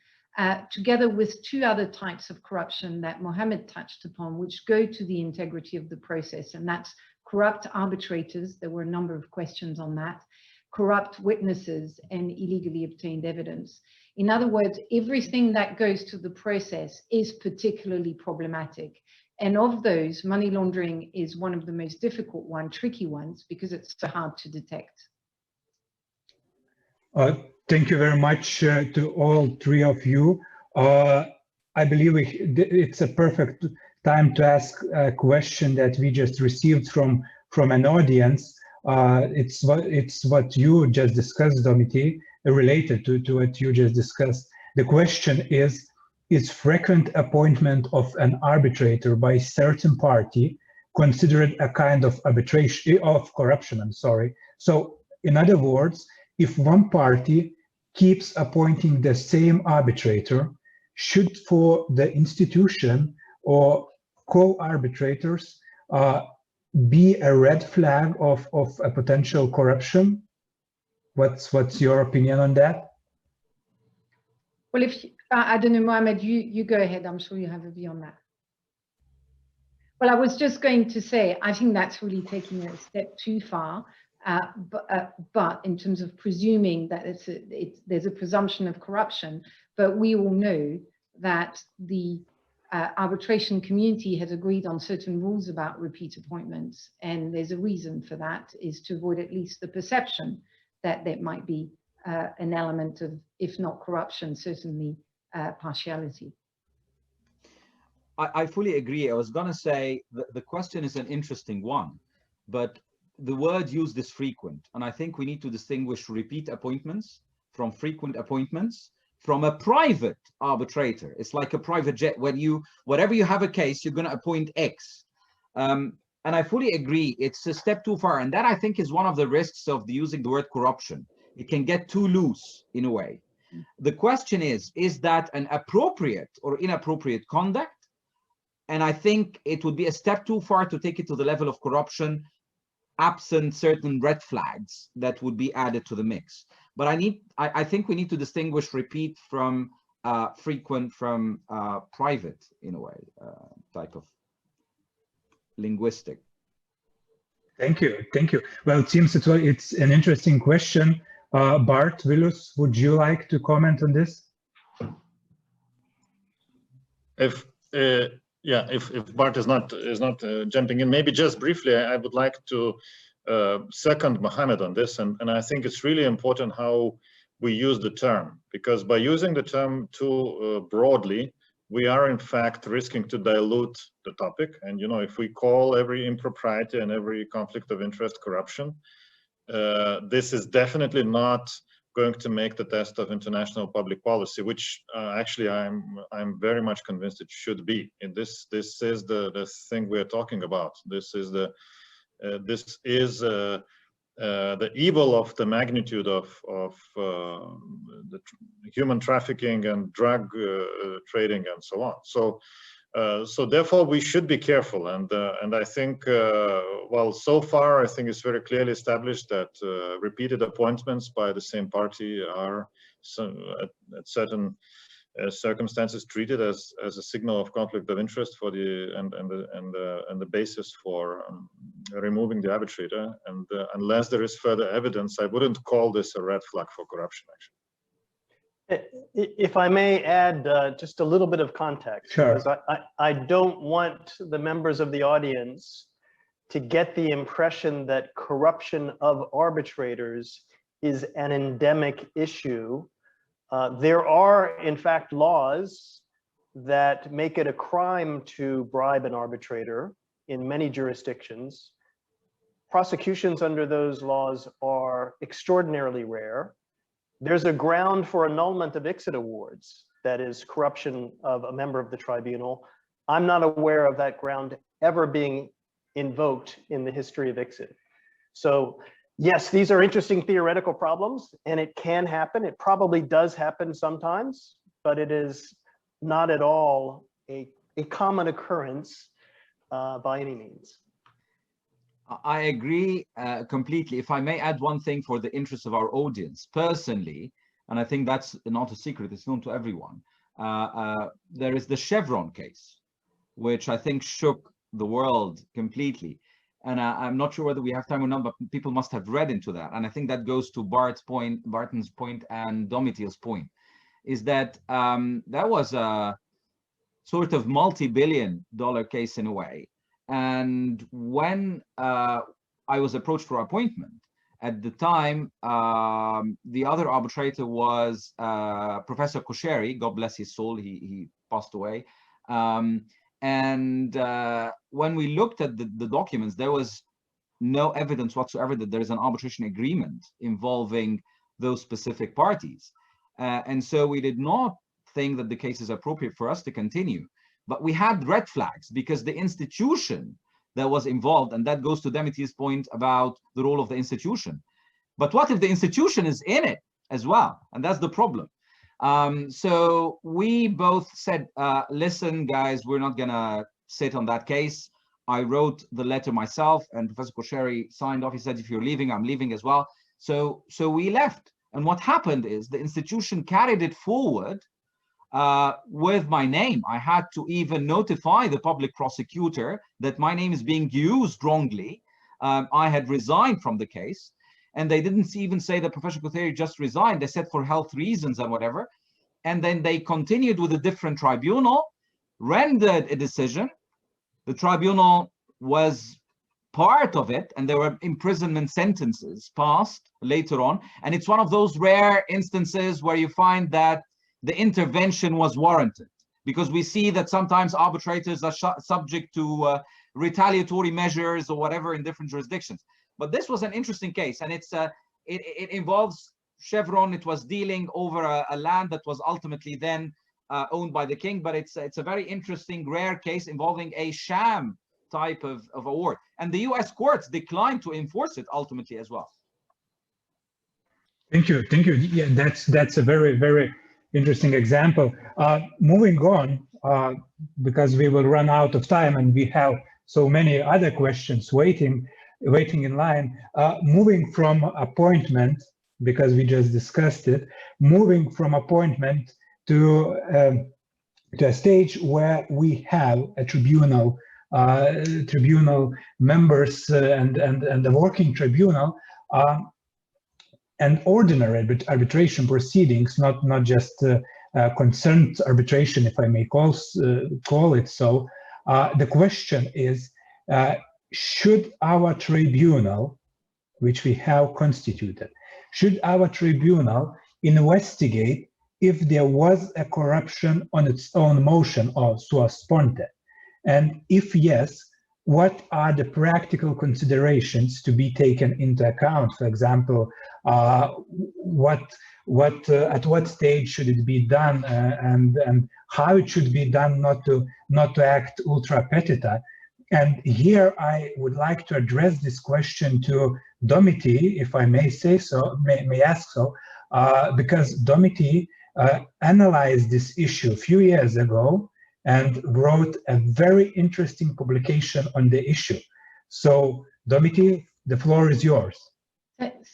together with two other types of corruption that Mohamed touched upon, which go to the integrity of the process, and that's corrupt arbitrators. There were a number of questions on that, corrupt witnesses, and illegally obtained evidence. In other words, everything that goes to the process is particularly problematic. And of those, money laundering is one of the most difficult tricky ones, because it's so hard to detect. Thank you very much to all three of you. I believe it's a perfect time to ask a question that we just received from an audience. It's what you just discussed, Domitille, related to what you just discussed. The question is, is frequent appointment of an arbitrator by certain party considered a kind of arbitration of corruption, I'm sorry. So in other words, if one party keeps appointing the same arbitrator, should for the institution or co-arbitrators be a red flag of a potential corruption? What's your opinion on that? Well, if I don't know, Mohamed, you go ahead. I'm sure you have a view on that. Well, I was just going to say, I think that's really taking it a step too far. But in terms of presuming that there's a presumption of corruption, but we all know that the arbitration community has agreed on certain rules about repeat appointments, and there's a reason for that, is to avoid at least the perception that there might be an element of, if not corruption, certainly partiality. I fully agree. I was going to say that the question is an interesting one, but the word used is frequent. And I think we need to distinguish repeat appointments from frequent appointments from a private arbitrator. It's like a private jet. When whatever you have a case, you're going to appoint X. And I fully agree. It's a step too far. And that, I think, is one of the risks of using the word corruption. It can get too loose in a way. The question is that an appropriate or inappropriate conduct? And I think it would be a step too far to take it to the level of corruption, absent certain red flags that would be added to the mix. But I think we need to distinguish repeat from frequent from private, in a way, type of linguistic. Thank you. Well, it seems it's an interesting question. Bart, Vilius, would you like to comment on this? If Bart is not jumping in, maybe just briefly, I would like to second Mohamed on this, and I think it's really important how we use the term, because by using the term too broadly, we are in fact risking to dilute the topic. And if we call every impropriety and every conflict of interest corruption, this is definitely not going to make the test of international public policy, which actually I'm very much convinced it should be. And this is the thing we're talking about. This is the evil of the magnitude of the human trafficking and drug trading and so on. So therefore we should be careful, and I think well, so far I think it's very clearly established that repeated appointments by the same party are at certain circumstances treated as a signal of conflict of interest for the basis for removing the arbitrator, and unless there is further evidence, I wouldn't call this a red flag for corruption, actually. If I may add just a little bit of context, sure. Because I don't want the members of the audience to get the impression that corruption of arbitrators is an endemic issue. There are, in fact, laws that make it a crime to bribe an arbitrator in many jurisdictions. Prosecutions under those laws are extraordinarily rare. There's a ground for annulment of Icts awards, that is corruption of a member of the tribunal. I'm not aware of that ground ever being invoked in the history of Icts. So yes, these are interesting theoretical problems, and it can happen. It probably does happen sometimes, but it is not at all a common occurrence by any means. I agree completely. If I may add one thing for the interest of our audience, personally, and I think that's not a secret, it's known to everyone, there is the Chevron case, which I think shook the world completely. And I'm not sure whether we have time or not, but people must have read into that. And I think that goes to Barton's point and Domitille's point, is that that was a sort of multi-billion-dollar case in a way. And when I was approached for appointment, at the time, the other arbitrator was Professor Kosheri, God bless his soul, he passed away. And when we looked at the documents, there was no evidence whatsoever that there is an arbitration agreement involving those specific parties. And so we did not think that the case is appropriate for us to continue. But we had red flags because the institution that was involved, and that goes to Domitille's point about the role of the institution. But what if the institution is in it as well? And that's the problem. So we both said, listen, guys, we're not gonna sit on that case. I wrote the letter myself, and Professor Kosheri signed off. He said, if you're leaving, I'm leaving as well. So we left. And what happened is the institution carried it forward with my name. I had to even notify the public prosecutor that my name is being used wrongly. I had resigned from the case, and they didn't even say that Professor Kosheri just resigned. They said for health reasons and whatever. And then they continued with a different tribunal, rendered a decision. The tribunal was part of it, and there were imprisonment sentences passed later on. And it's one of those rare instances where you find that the intervention was warranted, because we see that sometimes arbitrators are subject to retaliatory measures or whatever in different jurisdictions. But this was an interesting case, and it involves Chevron. It was dealing over a land that was ultimately then owned by the king, but it's a very interesting, rare case involving a sham type of award. And the US courts declined to enforce it ultimately as well. Thank you. Thank you. Yeah, that's a very, very interesting example. Moving on, because we will run out of time and we have so many other questions waiting in line. Moving from appointment, because we just discussed it, moving from appointment to a stage where we have a tribunal members and the working tribunal and ordinary arbitration proceedings, not just concerned arbitration, if I may call it so. The question is, should our tribunal, which we have constituted, should our tribunal investigate if there was a corruption on its own motion or sua sponte? And if yes, what are the practical considerations to be taken into account? For example, at what stage should it be done, and how it should be done, not to act ultra petita? And here I would like to address this question to Domitille, if I may say so, may ask so, because Domitille analyzed this issue a few years ago and wrote a very interesting publication on the issue. So, Domitille, the floor is yours.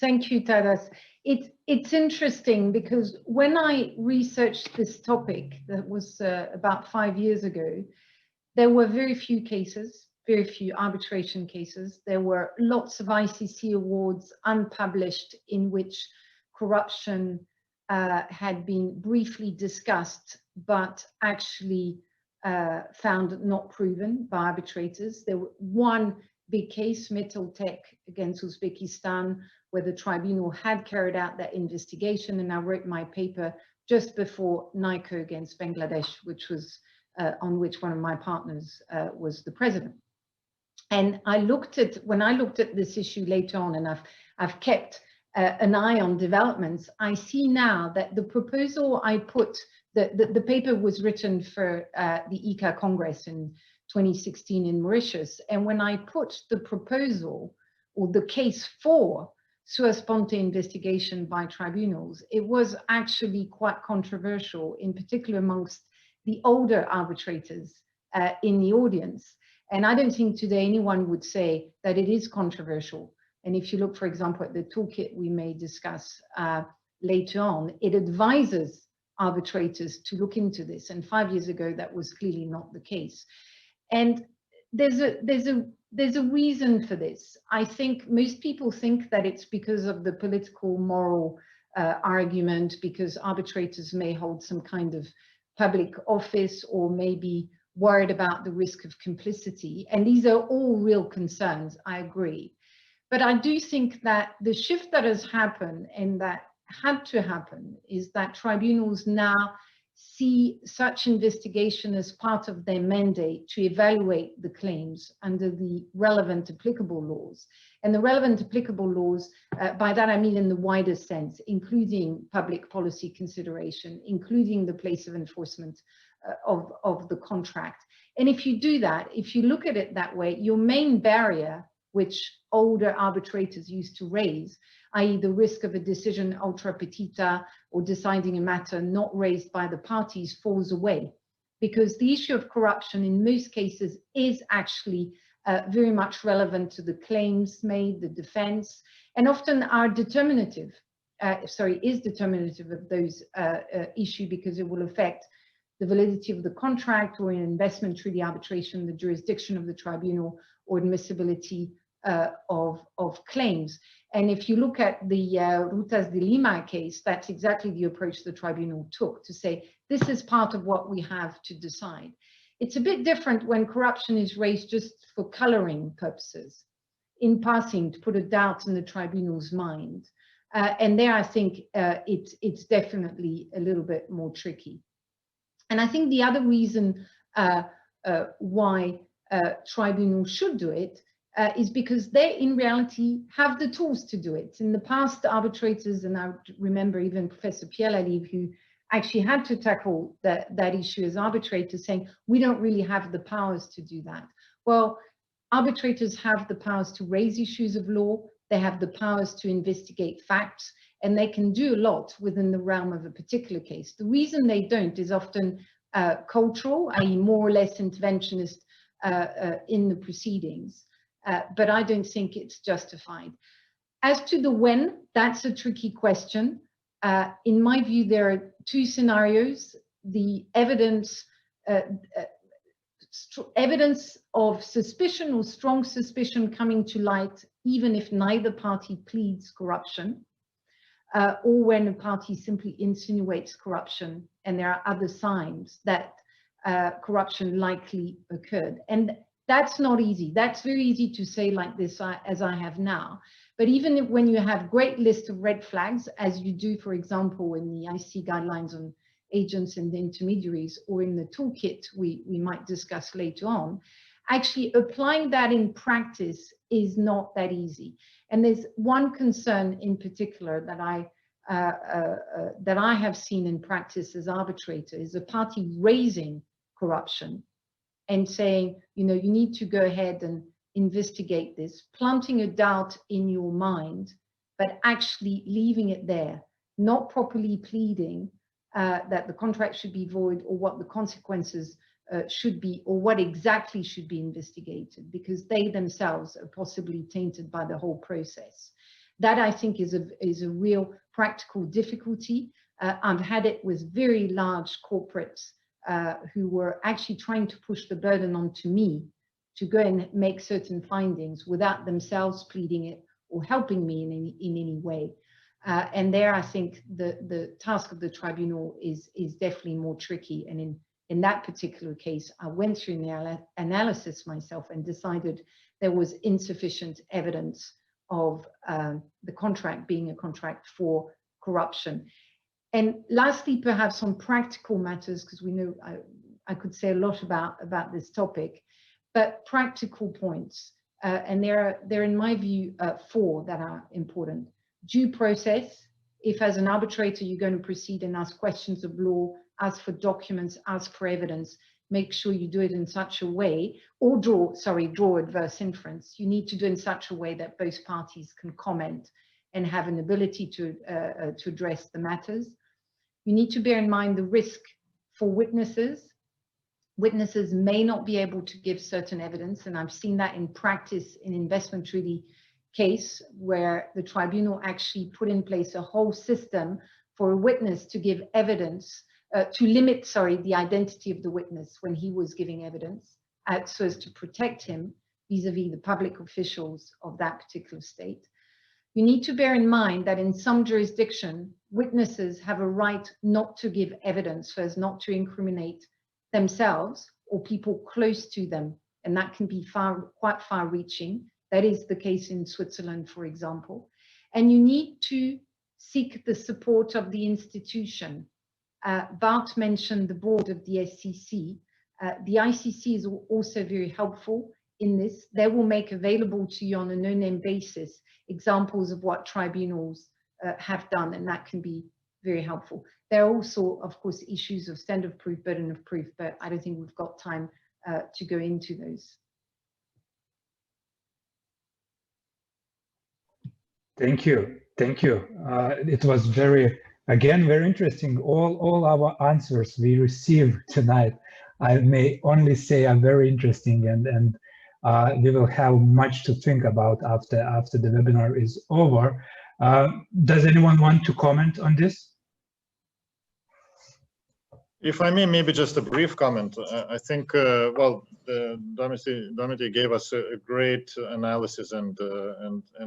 Thank you, Tadas. It's interesting because when I researched this topic, that was about 5 years ago, there were very few cases, very few arbitration cases. There were lots of ICC awards unpublished in which corruption had been briefly discussed, but actually found not proven by arbitrators. There was one big case, Metaltech against Uzbekistan, where the tribunal had carried out that investigation, and I wrote my paper just before NICO against Bangladesh, which was on which one of my partners was the president. And when I looked at this issue later on, and I've kept an eye on developments, I see now that the proposal I put, the paper was written for the ICA Congress in 2016 in Mauritius. And when I put the proposal or the case for sua sponte investigation by tribunals, it was actually quite controversial, in particular amongst the older arbitrators in the audience. And I don't think today anyone would say that it is controversial. And if you look, for example, at the toolkit we may discuss later on, it advises arbitrators to look into this. And 5 years ago, that was clearly not the case. And there's a reason for this. I think most people think that it's because of the political moral argument, because arbitrators may hold some kind of public office or maybe worried about the risk of complicity. And these are all real concerns, I agree. But I do think that the shift that has happened and that had to happen is that tribunals now see such investigation as part of their mandate to evaluate the claims under the relevant applicable laws. And the relevant applicable laws, by that I mean in the wider sense, including public policy consideration, including the place of enforcement of the contract. And if you do that, if you look at it that way, your main barrier, which older arbitrators used to raise, i.e. the risk of a decision ultra petita or deciding a matter not raised by the parties, falls away. Because the issue of corruption in most cases is actually very much relevant to the claims made, the defense, and often are determinative, is determinative of those issue, because it will affect the validity of the contract, or in investment treaty arbitration, the jurisdiction of the tribunal, or admissibility of claims. And if you look at the Rutas de Lima case, that's exactly the approach the tribunal took, to say, this is part of what we have to decide. It's a bit different when corruption is raised just for coloring purposes, in passing, to put a doubt in the tribunal's mind. And there I think it's definitely a little bit more tricky. And I think the other reason why tribunals should do it is because they, in reality, have the tools to do it. In the past, the arbitrators, and I remember even Professor Pierre Lalive, who actually had to tackle that issue as arbitrator, saying, we don't really have the powers to do that. Well, arbitrators have the powers to raise issues of law, they have the powers to investigate facts, and they can do a lot within the realm of a particular case. The reason they don't is often cultural, i.e. more or less interventionist in the proceedings. But I don't think it's justified. As to the when, that's a tricky question. In my view, there are two scenarios. The evidence of suspicion or strong suspicion coming to light, even if neither party pleads corruption, or when a party simply insinuates corruption and there are other signs that corruption likely occurred. And that's not easy. That's very easy to say like this, as I have now. But even when you have great list of red flags, as you do, for example, in the IC guidelines on agents and intermediaries, or in the toolkit we might discuss later on, actually applying that in practice is not that easy. And there's one concern in particular that I have seen in practice as arbitrator, is a party raising corruption and saying, you know, you need to go ahead and investigate this, planting a doubt in your mind, but actually leaving it there, not properly pleading that the contract should be void, or what the consequences should be, or what exactly should be investigated, because they themselves are possibly tainted by the whole process. That, I think, is a real practical difficulty. I've had it with very large corporates who were actually trying to push the burden onto me to go and make certain findings without themselves pleading it or helping me in any way. And there, I think the task of the tribunal is definitely more tricky. And in that particular case, I went through the analysis myself and decided there was insufficient evidence of the contract being a contract for corruption. And lastly, perhaps on practical matters, because we know I could say a lot about this topic, but practical points, and there are in my view 4 that are important. Due process. If as an arbitrator you're going to proceed and ask questions of law, ask for documents, ask for evidence, make sure you do it in such a way, or draw adverse inference. You need to do it in such a way that both parties can comment and have an ability to address the matters. You need to bear in mind the risk for witnesses. Witnesses may not be able to give certain evidence, and I've seen that in practice in investment treaty case, where the tribunal actually put in place a whole system for a witness to give evidence, to limit, the identity of the witness when he was giving evidence, so as to protect him vis-a-vis the public officials of that particular state. You need to bear in mind that in some jurisdiction, witnesses have a right not to give evidence so as not to incriminate themselves or people close to them, and that can be quite far-reaching. That is the case in Switzerland, for example. And you need to seek the support of the institution. Bart mentioned the board of the SCC. The ICC is also very helpful in this. They will make available to you on a no-name basis examples of what tribunals have done, and that can be very helpful. There are also, of course, issues of standard of proof, burden of proof, but I don't think we've got time to go into those. Thank you. Thank you. It was very interesting. All our answers we received tonight, I may only say, are very interesting, and we will have much to think about after the webinar is over. Does anyone want to comment on this? If I may, maybe just a brief comment. I think, well, Domitille gave us a great analysis, and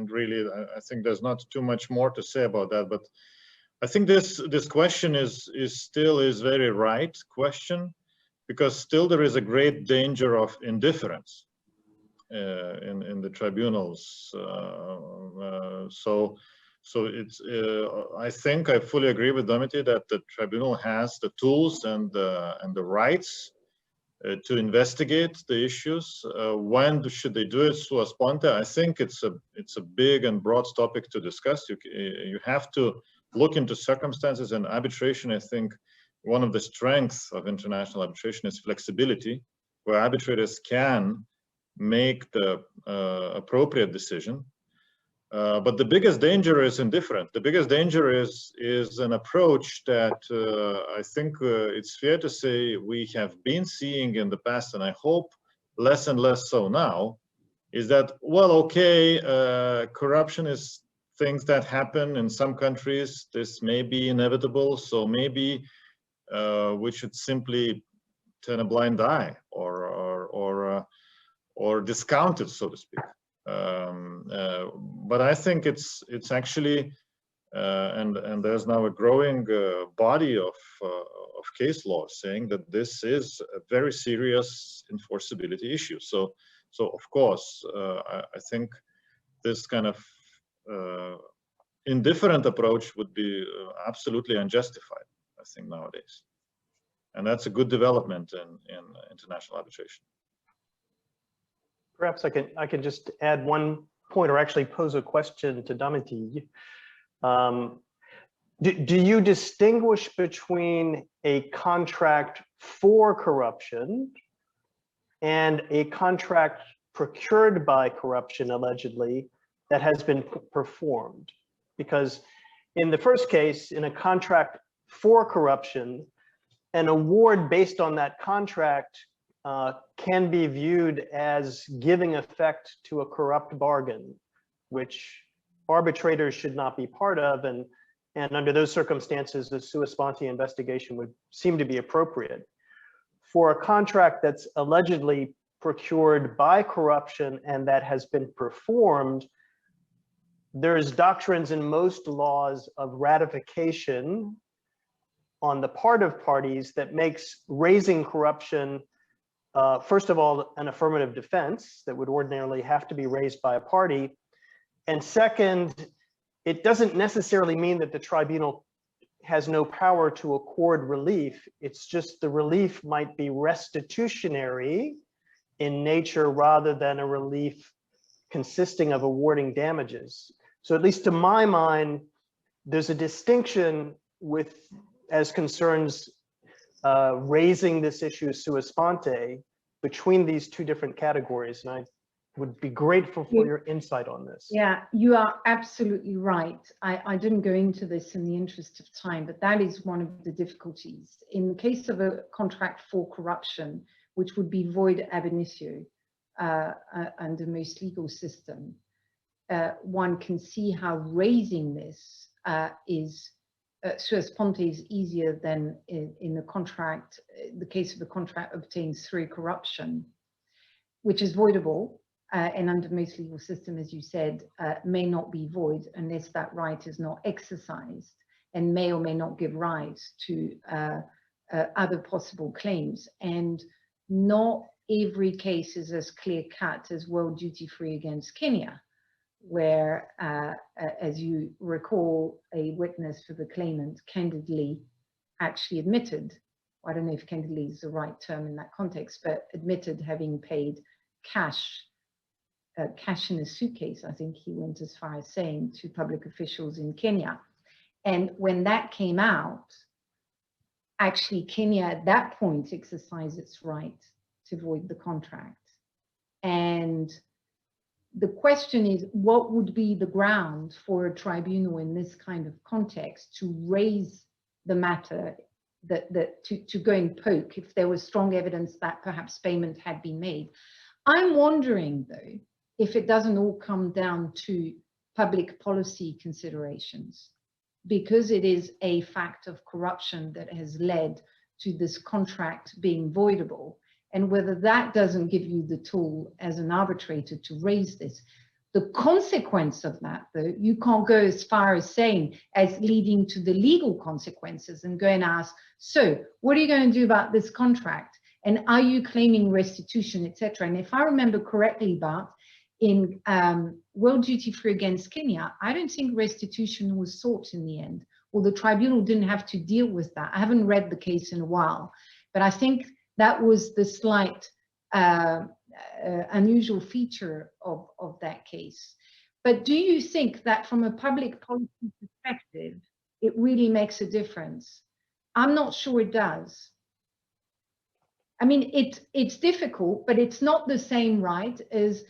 really, I think there's not too much more to say about that. But I think this question is still very right question, because still there is a great danger of indifference in the tribunals. So it's, I think I fully agree with Domitille that the tribunal has the tools and the rights to investigate the issues. When should they do it sua sponte? I think it's a big and broad topic to discuss. You have to look into circumstances, and arbitration, I think one of the strengths of international arbitration is flexibility, where arbitrators can make the appropriate decision. But the biggest danger is indifference. The biggest danger is an approach that I think it's fair to say we have been seeing in the past, and I hope less and less so now, is that, well, okay, corruption is things that happen in some countries. This may be inevitable, so maybe we should simply turn a blind eye or discount it, so to speak. But I think it's actually, and there's now a growing body of case law saying that this is a very serious enforceability issue. So of course, I think this kind of indifferent approach would be absolutely unjustified, I think, nowadays. And that's a good development in international arbitration. Perhaps I can just add one point, or actually pose a question to Domitille. Do you distinguish between a contract for corruption and a contract procured by corruption, allegedly, that has been performed? Because in the first case, in a contract for corruption, an award based on that contract can be viewed as giving effect to a corrupt bargain, which arbitrators should not be part of, and under those circumstances, the sua sponte investigation would seem to be appropriate. For a contract that's allegedly procured by corruption and that has been performed, there's doctrines in most laws of ratification on the part of parties that makes raising corruption, first of all, an affirmative defense that would ordinarily have to be raised by a party. And second, it doesn't necessarily mean that the tribunal has no power to accord relief. It's just the relief might be restitutionary in nature rather than a relief consisting of awarding damages. So at least to my mind, there's a distinction as concerns raising this issue sua sponte between these two different categories, and I would be grateful for your insight on this. Yeah, you are absolutely right. I didn't go into this in the interest of time, but that is one of the difficulties. In the case of a contract for corruption, which would be void ab initio under most legal system, one can see how raising this is sua sponte is easier than in the contract, the case of the contract obtained through corruption, which is voidable, and under most legal system, as you said, may not be void unless that right is not exercised, and may or may not give rise to other possible claims. And not every case is as clear cut as World Duty Free against Kenya, where, as you recall, a witness for the claimant candidly actually admitted, I don't know if candidly is the right term in that context, but admitted having paid cash in a suitcase, I think he went as far as saying, to public officials in Kenya. And when that came out, actually Kenya at that point exercised its right to void the contract. And the question is, what would be the ground for a tribunal in this kind of context to raise the matter, to go and poke if there was strong evidence that perhaps payment had been made? I'm wondering, though, if it doesn't all come down to public policy considerations, because it is a fact of corruption that has led to this contract being voidable, and whether that doesn't give you the tool as an arbitrator to raise this. The consequence of that, though, you can't go as far as saying as leading to the legal consequences and go and ask, so what are you going to do about this contract? And are you claiming restitution, etc.? And if I remember correctly, Bart, in World Duty Free against Kenya, I don't think restitution was sought in the end, or the tribunal didn't have to deal with that. I haven't read the case in a while, but I think that was the slight unusual feature of that case. But do you think that from a public policy perspective, it really makes a difference? I'm not sure it does. I mean, it's difficult, but it's not the same, right, as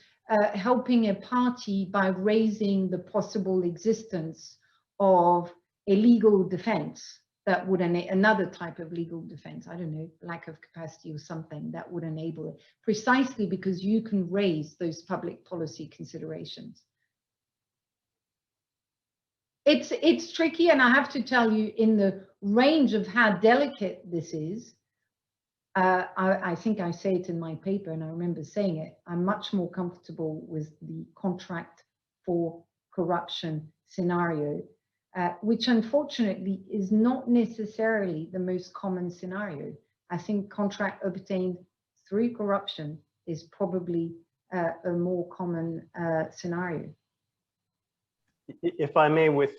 helping a party by raising the possible existence of a legal defense that would another type of legal defense, I don't know, lack of capacity or something that would enable it, precisely because you can raise those public policy considerations. It's tricky, and I have to tell you, in the range of how delicate this is, I think I say it in my paper, and I remember saying it, I'm much more comfortable with the contract for corruption scenario, which unfortunately is not necessarily the most common scenario. I think contract obtained through corruption is probably a more common scenario. If I may, with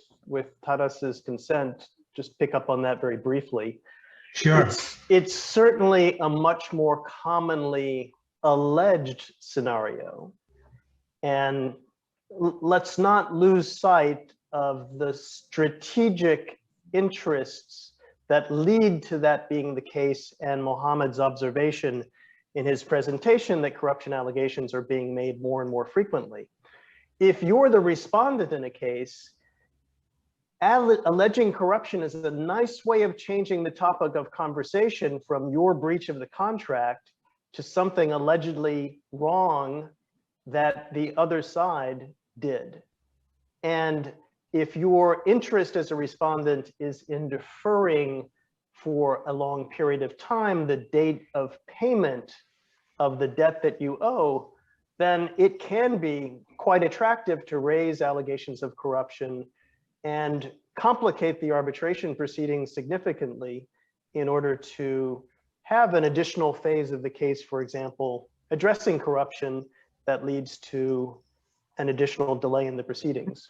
Tadas's consent, just pick up on that very briefly. Sure. It's certainly a much more commonly alleged scenario. And let's not lose sight of the strategic interests that lead to that being the case, and Mohamed's observation in his presentation that corruption allegations are being made more and more frequently. If you're the respondent in a case, alleging corruption is a nice way of changing the topic of conversation from your breach of the contract to something allegedly wrong that the other side did. And if your interest as a respondent is in deferring for a long period of time the date of payment of the debt that you owe, then it can be quite attractive to raise allegations of corruption and complicate the arbitration proceedings significantly in order to have an additional phase of the case, for example, addressing corruption that leads to an additional delay in the proceedings.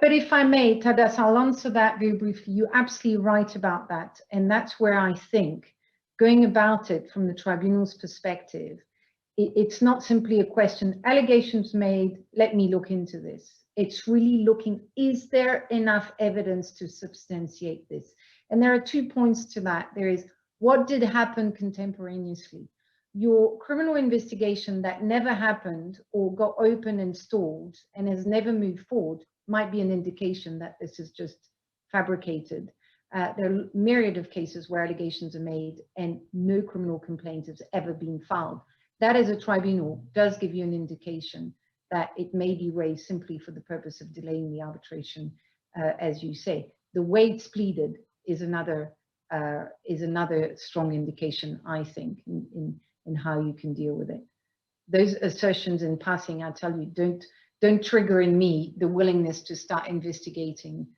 But if I may, Tadas, I'll answer that very briefly. You're absolutely right about that. And that's where I think, going about it from the tribunal's perspective, it's not simply a question, allegations made, let me look into this. It's really looking, is there enough evidence to substantiate this? And there are 2 points to that. There is, what did happen contemporaneously? Your criminal investigation that never happened or got open and stalled and has never moved forward might be an indication that this is just fabricated. There are myriad of cases where allegations are made and no criminal complaint has ever been filed. That as a tribunal does give you an indication that it may be raised simply for the purpose of delaying the arbitration, as you say. The way it's pleaded is another strong indication, I think, in how you can deal with it. Those assertions in passing, I tell you, don't trigger in me the willingness to start investigating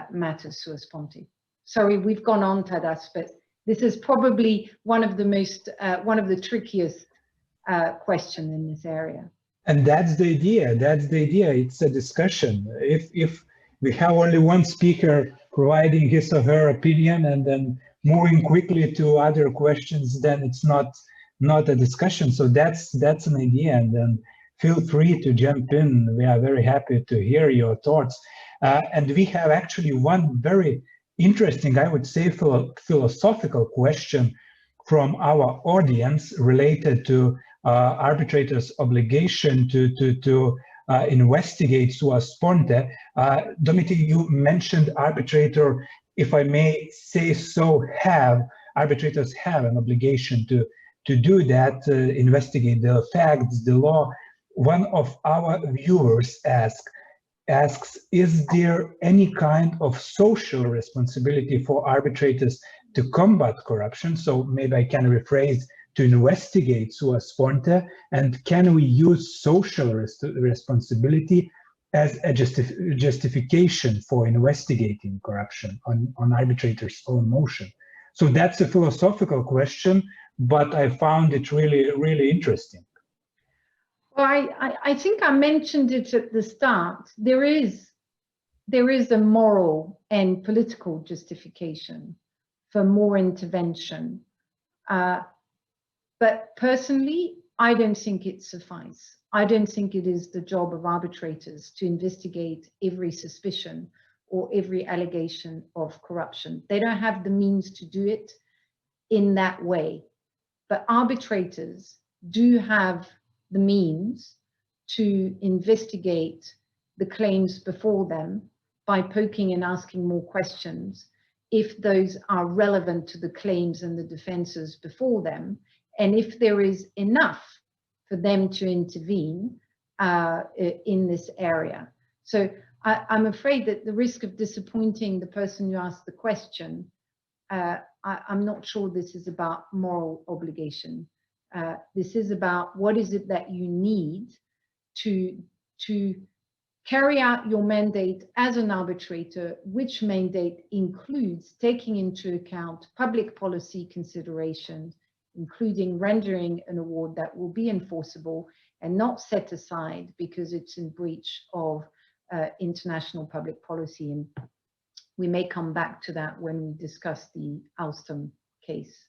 matters sua sponte. Sorry, we've gone on, Tadas, but this is probably one of the trickiest question in this area. And that's the idea. That's the idea. It's a discussion. If we have only one speaker providing his or her opinion and then moving quickly to other questions, then it's not a discussion. So that's an idea, and then feel free to jump in. We are very happy to hear your thoughts. And we have actually one very interesting, I would say, philosophical question from our audience related to arbitrators' obligation to investigate sua sponte. Domitille, you mentioned arbitrator, if I may say so, arbitrators have an obligation to do that, investigate the facts, the law. One of our viewers asks, is there any kind of social responsibility for arbitrators to combat corruption? So maybe I can rephrase, to investigate sua sponte, and can we use social responsibility as a justification for investigating corruption on arbitrators' own motion? So that's a philosophical question, but I found it really, really interesting. Well, I think I mentioned it at the start. There is a moral and political justification for more intervention. But personally, I don't think it suffices. I don't think it is the job of arbitrators to investigate every suspicion or every allegation of corruption. They don't have the means to do it in that way. But arbitrators do have the means to investigate the claims before them by poking and asking more questions if those are relevant to the claims and the defenses before them, and if there is enough for them to intervene in this area. So I'm afraid that the risk of disappointing the person who asked the question, I'm not sure this is about moral obligation. This is about what is it that you need to carry out your mandate as an arbitrator, which mandate includes taking into account public policy considerations, including rendering an award that will be enforceable and not set aside because it's in breach of international public policy. And we may come back to that when we discuss the Elston case.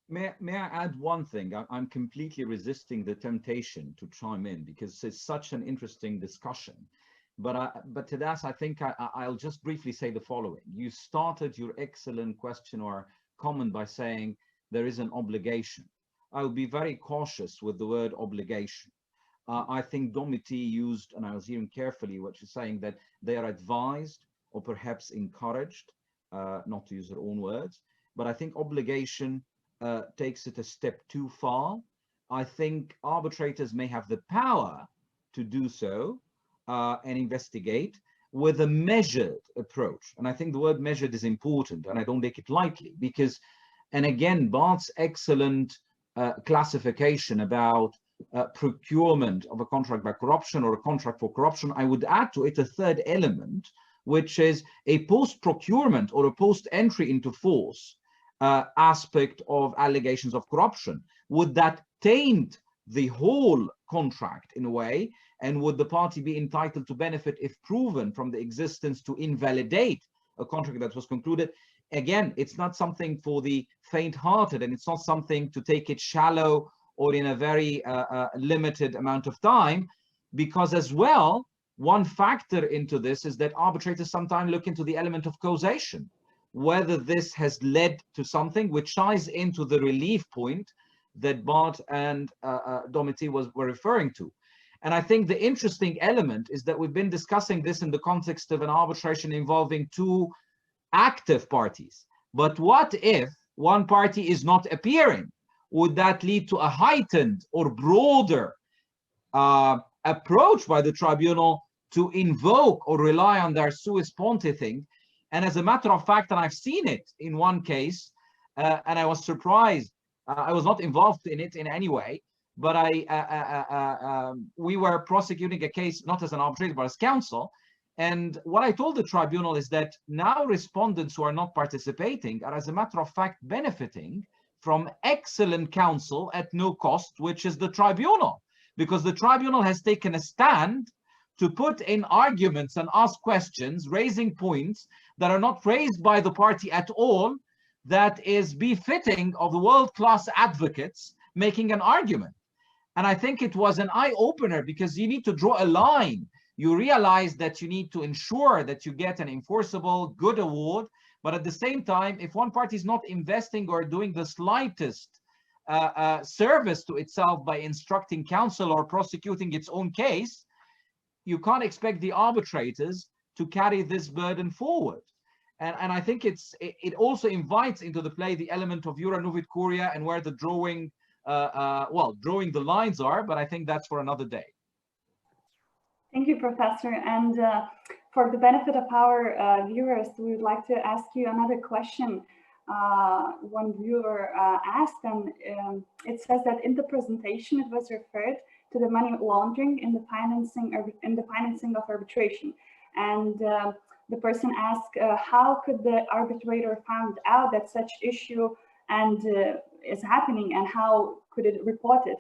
May I add one thing? I'm completely resisting the temptation to chime in because it's such an interesting discussion. But Tadas, I think I'll just briefly say the following. You started your excellent question or comment by saying there is an obligation. I will be very cautious with the word obligation. I think Domitille used, and I was hearing carefully what she's saying, that they are advised or perhaps encouraged, not to use her own words, but I think obligation takes it a step too far. I think arbitrators may have the power to do so and investigate with a measured approach. And I think the word measured is important, and I don't take it lightly because, and again, Bart's excellent classification about procurement of a contract by corruption or a contract for corruption, I would add to it a third element, which is a post-procurement or a post-entry into force aspect of allegations of corruption. Would that taint the whole contract in a way? And would the party be entitled to benefit if proven from the existence to invalidate a contract that was concluded? Again, it's not something for the faint-hearted, and it's not something to take it shallow or in a very limited amount of time, because as well, one factor into this is that arbitrators sometimes look into the element of causation, whether this has led to something, which ties into the relief point that Bart and Domitille were referring to. And I think the interesting element is that we've been discussing this in the context of an arbitration involving two active parties. But what if one party is not appearing? Would that lead to a heightened or broader approach by the tribunal to invoke or rely on their sua sponte thing? And as a matter of fact, and I've seen it in one case, and I was surprised, I was not involved in it in any way, but we were prosecuting a case, not as an arbitrator, but as counsel. And what I told the tribunal is that now respondents who are not participating are, as a matter of fact, benefiting from excellent counsel at no cost, which is the tribunal, because the tribunal has taken a stand to put in arguments and ask questions, raising points that are not raised by the party at all, that is befitting of the world-class advocates making an argument. And I think it was an eye-opener, because you need to draw a line. You realize that you need to ensure that you get an enforceable, good award, but at the same time, if one party is not investing or doing the slightest service to itself by instructing counsel or prosecuting its own case, you can't expect the arbitrators to carry this burden forward. And I think it also invites into the play the element of Jura Novit Curia and where the drawing the lines are, but I think that's for another day. Thank you, Professor. And for the benefit of our viewers, we would like to ask you another question. One viewer asked, and it says that in the presentation it was referred to the money laundering in the financing of arbitration, and the person asked, how could the arbitrator find out that such issue is happening, and how could it report it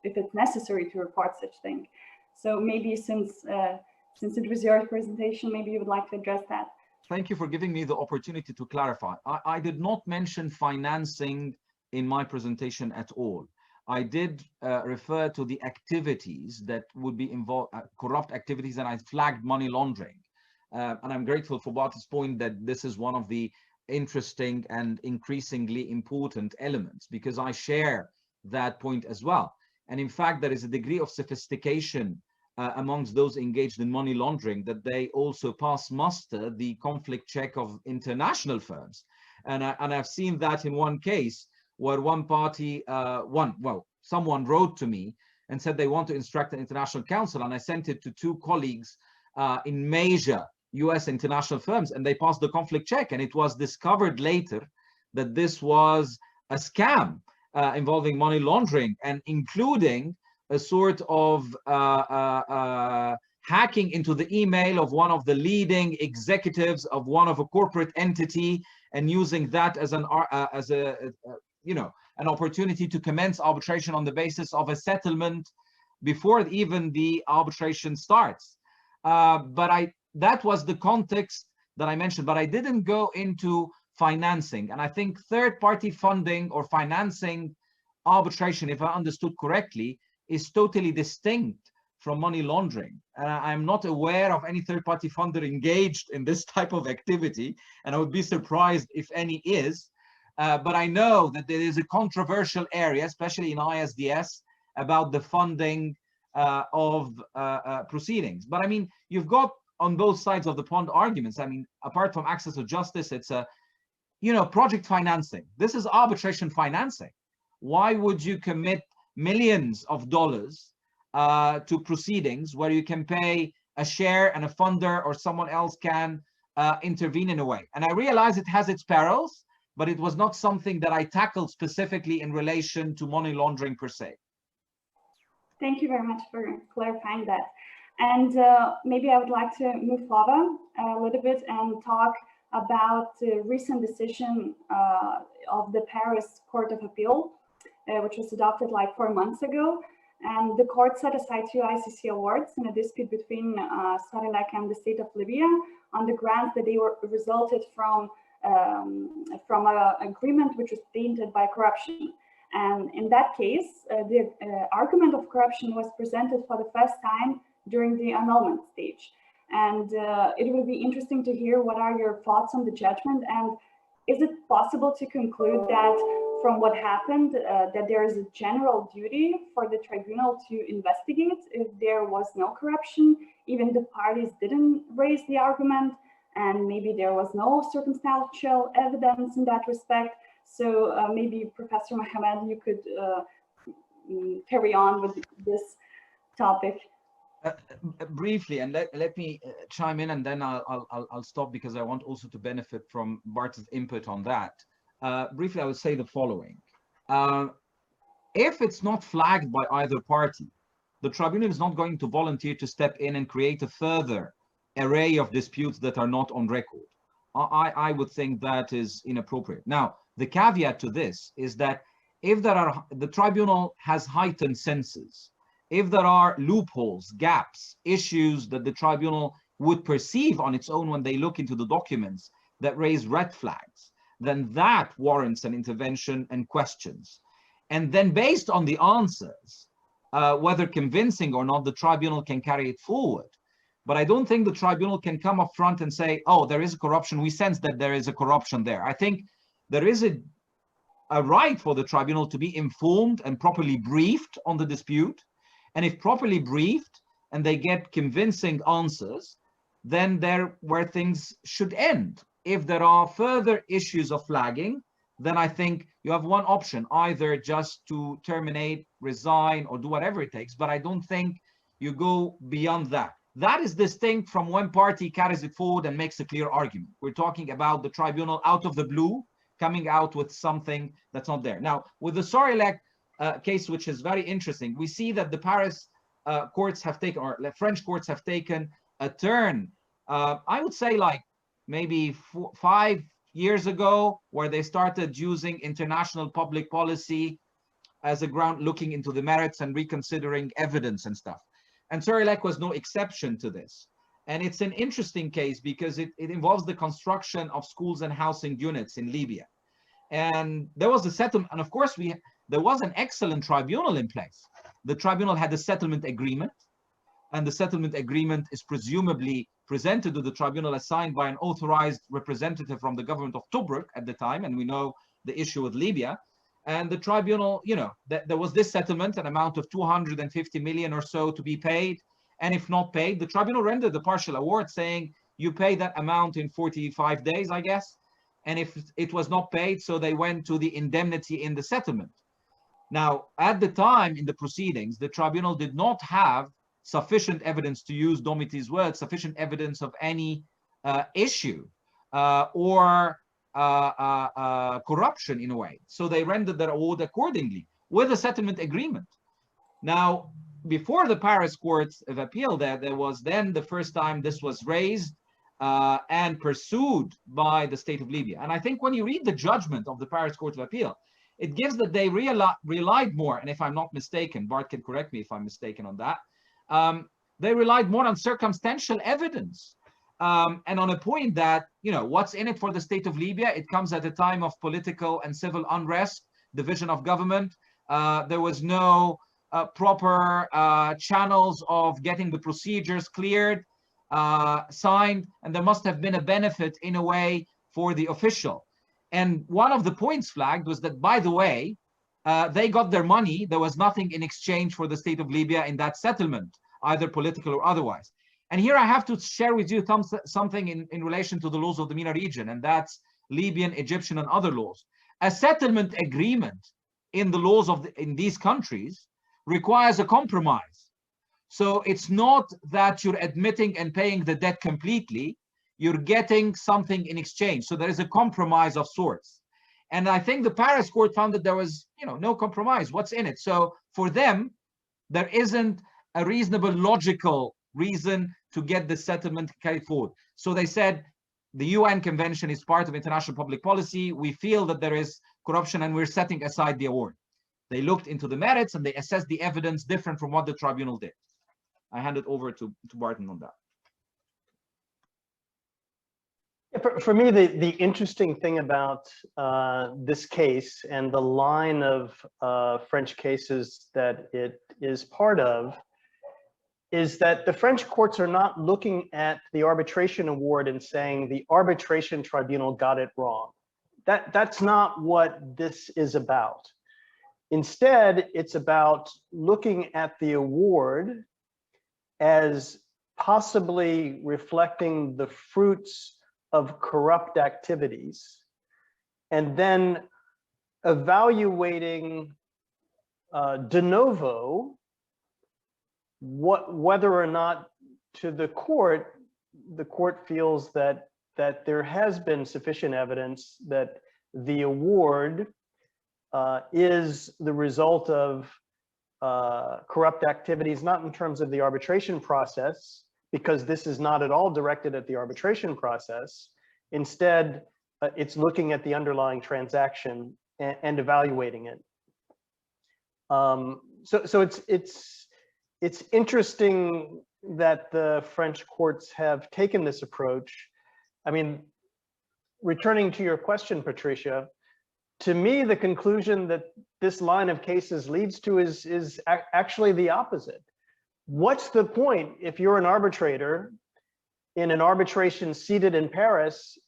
if it's necessary to report such thing? So maybe since it was your presentation, maybe you would like to address that. Thank you for giving me the opportunity to clarify. I did not mention financing in my presentation at all. I did refer to the activities that would be involved, corrupt activities, and I flagged money laundering. And I'm grateful for Barton's point that this is one of the interesting and increasingly important elements, because I share that point as well. And in fact, there is a degree of sophistication amongst those engaged in money laundering that they also pass muster the conflict check of international firms. And I've seen that in one case where one party, someone wrote to me and said they want to instruct an international counsel, and I sent it to two colleagues in major US international firms, and they passed the conflict check, and it was discovered later that this was a scam involving money laundering and including a sort of hacking into the email of one of the leading executives of one of a corporate entity, and using that as an opportunity to commence arbitration on the basis of a settlement before even the arbitration starts. That was the context that I mentioned, but I didn't go into financing. And I think third-party funding or financing arbitration, if I understood correctly, is totally distinct from money laundering. And I'm not aware of any third-party funder engaged in this type of activity, and I would be surprised if any is. But I know that there is a controversial area, especially in ISDS, about the funding of proceedings. But I mean, you've got on both sides of the pond arguments. I mean, apart from access to justice, it's project financing. This is arbitration financing. Why would you commit millions of dollars to proceedings where you can pay a share and a funder or someone else can intervene in a way? And I realize it has its perils, but it was not something that I tackled specifically in relation to money laundering per se. Thank you very much for clarifying that. And maybe I would like to move forward a little bit and talk about the recent decision of the Paris Court of Appeal, which was adopted like 4 months ago. And the court set aside 2 ICC awards in a dispute between Sarilek and the state of Libya on the grounds that they were resulted from an agreement which was tainted by corruption. And in that case, the argument of corruption was presented for the first time during the annulment stage. And it will be interesting to hear what are your thoughts on the judgment, and is it possible to conclude that from what happened, that there is a general duty for the tribunal to investigate if there was no corruption, even the parties didn't raise the argument, and maybe there was no circumstantial evidence in that respect? So maybe Professor Mohamed, you could carry on with this topic. Briefly, and let me chime in, and then I'll stop, because I want also to benefit from Barton's input on that. Briefly, I would say the following. If it's not flagged by either party, the tribunal is not going to volunteer to step in and create a further array of disputes that are not on record. I would think that is inappropriate. Now, the caveat to this is that if the tribunal has heightened senses, if there are loopholes, gaps, issues that the tribunal would perceive on its own when they look into the documents that raise red flags, then that warrants an intervention and questions. And then based on the answers, whether convincing or not, the tribunal can carry it forward. But I don't think the tribunal can come up front and say, oh, there is a corruption. We sense that there is a corruption there. I think there is a right for the tribunal to be informed and properly briefed on the dispute. And if properly briefed and they get convincing answers, then there where things should end. If there are further issues of flagging, then I think you have one option, either just to terminate, resign, or do whatever it takes. But I don't think you go beyond that. That is distinct from one party carries it forward and makes a clear argument. We're talking about the tribunal out of the blue coming out with something that's not there. Now, with the Sorelec case, which is very interesting, we see that the Paris courts have taken, or the French courts have taken a turn, I would say like maybe 5 years ago, where they started using international public policy as a ground, looking into the merits and reconsidering evidence and stuff. And Sorelec was no exception to this. And it's an interesting case because it involves the construction of schools and housing units in Libya. And there was a settlement, and of course there was an excellent tribunal in place. The tribunal had a settlement agreement, and the settlement agreement is presumably presented to the tribunal as signed by an authorized representative from the government of Tobruk at the time, and we know the issue with Libya. And the tribunal, you know, there was this settlement, an amount of 250 million or so to be paid. And if not paid, the tribunal rendered the partial award saying you pay that amount in 45 days, I guess. And if it was not paid, so they went to the indemnity in the settlement. Now, at the time in the proceedings, the tribunal did not have sufficient evidence, to use Domitille's words, sufficient evidence of any issue or corruption in a way. So they rendered their award accordingly with a settlement agreement. Now, before the Paris Courts of Appeal, there was then the first time this was raised and pursued by the state of Libya. And I think when you read the judgment of the Paris Court of Appeal, it gives that they relied more, and if I'm not mistaken, Bart can correct me if I'm mistaken on that, they relied more on circumstantial evidence. And on a point that, you know, what's in it for the state of Libya? It comes at a time of political and civil unrest, division of government. There was no proper channels of getting the procedures cleared, signed, and there must have been a benefit in a way for the official. And one of the points flagged was that, by the way, they got their money. There was nothing in exchange for the state of Libya in that settlement, either political or otherwise. And here I have to share with you something in relation to the laws of the MENA region, and that's Libyan, Egyptian, and other laws. A settlement agreement in the laws of in these countries requires a compromise. So it's not that you're admitting and paying the debt completely, you're getting something in exchange. So there is a compromise of sorts. And I think the Paris court found that there was, you know, no compromise. What's in it? So for them, there isn't a reasonable, logical reason to get the settlement carried forward. So they said, the UN Convention is part of international public policy. We feel that there is corruption and we're setting aside the award. They looked into the merits and they assessed the evidence different from what the tribunal did. I hand it over to Barton on that. For me, the interesting thing about this case and the line of French cases that it is part of is that the French courts are not looking at the arbitration award and saying the arbitration tribunal got it wrong. That's not what this is about. Instead, it's about looking at the award as possibly reflecting the fruits of corrupt activities, and then evaluating de novo whether or not to the court feels that there has been sufficient evidence that the award is the result of corrupt activities, not in terms of the arbitration process, because this is not at all directed at the arbitration process. Instead, it's looking at the underlying transaction and evaluating it. So it's interesting that the French courts have taken this approach. I mean, returning to your question, Patricia, to me, the conclusion that this line of cases leads to is actually the opposite. What's the point if you're an arbitrator in an arbitration seated in Paris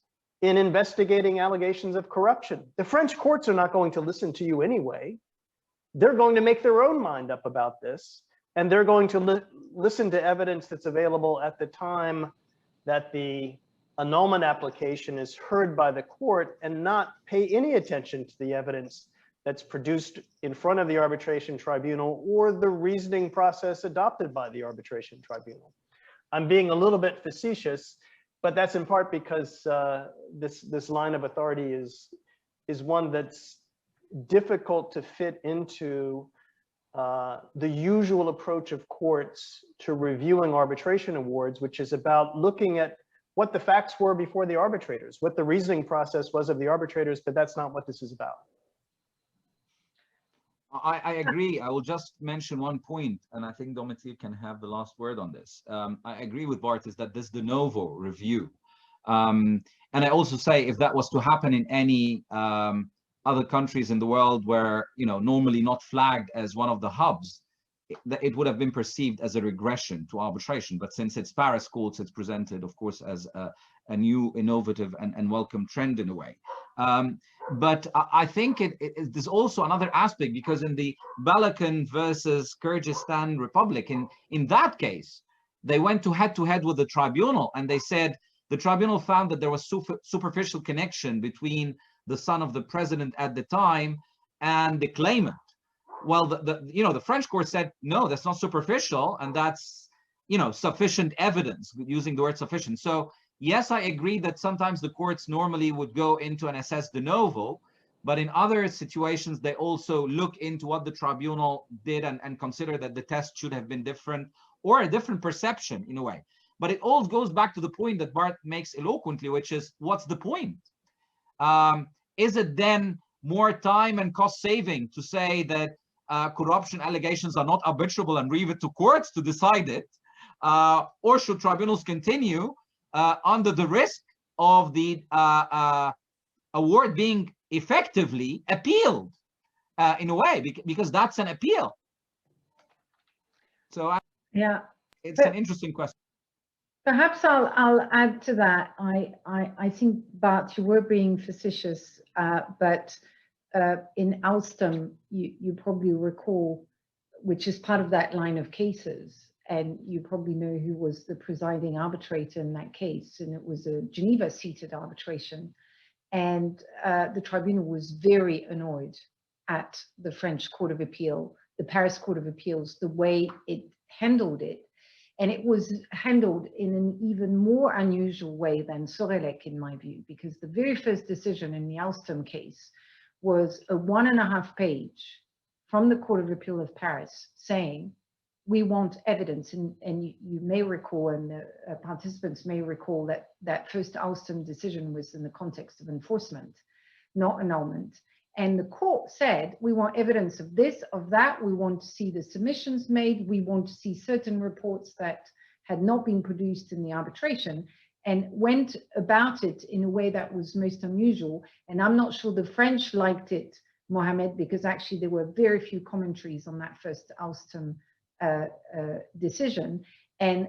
in investigating allegations of corruption? The French courts are not going to listen to you anyway. They're going to make their own mind up about this, and they're going to listen to evidence that's available at the time that the annulment application is heard by the court, and not pay any attention to the evidence that's produced in front of the arbitration tribunal or the reasoning process adopted by the arbitration tribunal. I'm being a little bit facetious, but that's in part because this line of authority is one that's difficult to fit into the usual approach of courts to reviewing arbitration awards, which is about looking at what the facts were before the arbitrators, what the reasoning process was of the arbitrators, but that's not what this is about. I agree. I will just mention one point, and I think Domitille can have the last word on this. I agree with Bart, is that this de novo review. And I also say, if that was to happen in any other countries in the world where, you know, normally not flagged as one of the hubs, it would have been perceived as a regression to arbitration. But since it's Paris courts, it's presented, of course, as a new, innovative and welcome trend in a way. But I think there's also another aspect, because in the Balakan versus Kyrgyzstan Republic, in that case, they went to head with the tribunal, and they said the tribunal found that there was superficial connection between the son of the president at the time and the claimant. Well, the French court said, no, that's not superficial, and that's, you know, sufficient evidence, using the word sufficient. So yes, I agree that sometimes the courts normally would go into and assess de novo, but in other situations, they also look into what the tribunal did and consider that the test should have been different, or a different perception in a way. But it all goes back to the point that Bart makes eloquently, which is, what's the point? Is it then more time and cost saving to say that corruption allegations are not arbitrable and leave it to courts to decide it? Or should tribunals continue under the risk of the award being effectively appealed in a way, because that's an appeal? So yeah, it's an interesting question. Perhaps I'll add to that. I think, Bart, you were being facetious, but in Alstom, you probably recall, which is part of that line of cases, and you probably know who was the presiding arbitrator in that case, and it was a Geneva-seated arbitration. And the tribunal was very annoyed at the French Court of Appeal, the Paris Court of Appeals, the way it handled it. And it was handled in an even more unusual way than Sorelec, in my view, because the very first decision in the Alstom case was a 1.5 page from the Court of Appeal of Paris saying, we want evidence. And you may recall, and the participants may recall, that that first Alstom decision was in the context of enforcement, not annulment. And the court said, we want evidence of this, of that. We want to see the submissions made. We want to see certain reports that had not been produced in the arbitration, and went about it in a way that was most unusual. And I'm not sure the French liked it, Mohamed, because actually there were very few commentaries on that first Alstom decision. And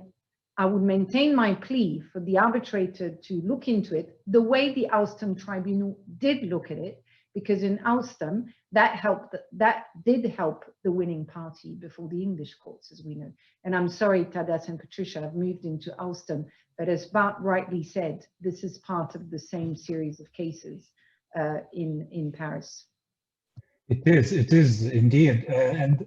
I would maintain my plea for the arbitrator to look into it the way the Alstom tribunal did look at it, because in Alstom, that did help the winning party before the English courts, as we know. And I'm sorry, Tadas and Patricia, I've moved into Alstom, but as Bart rightly said, this is part of the same series of cases in Paris. It is indeed, and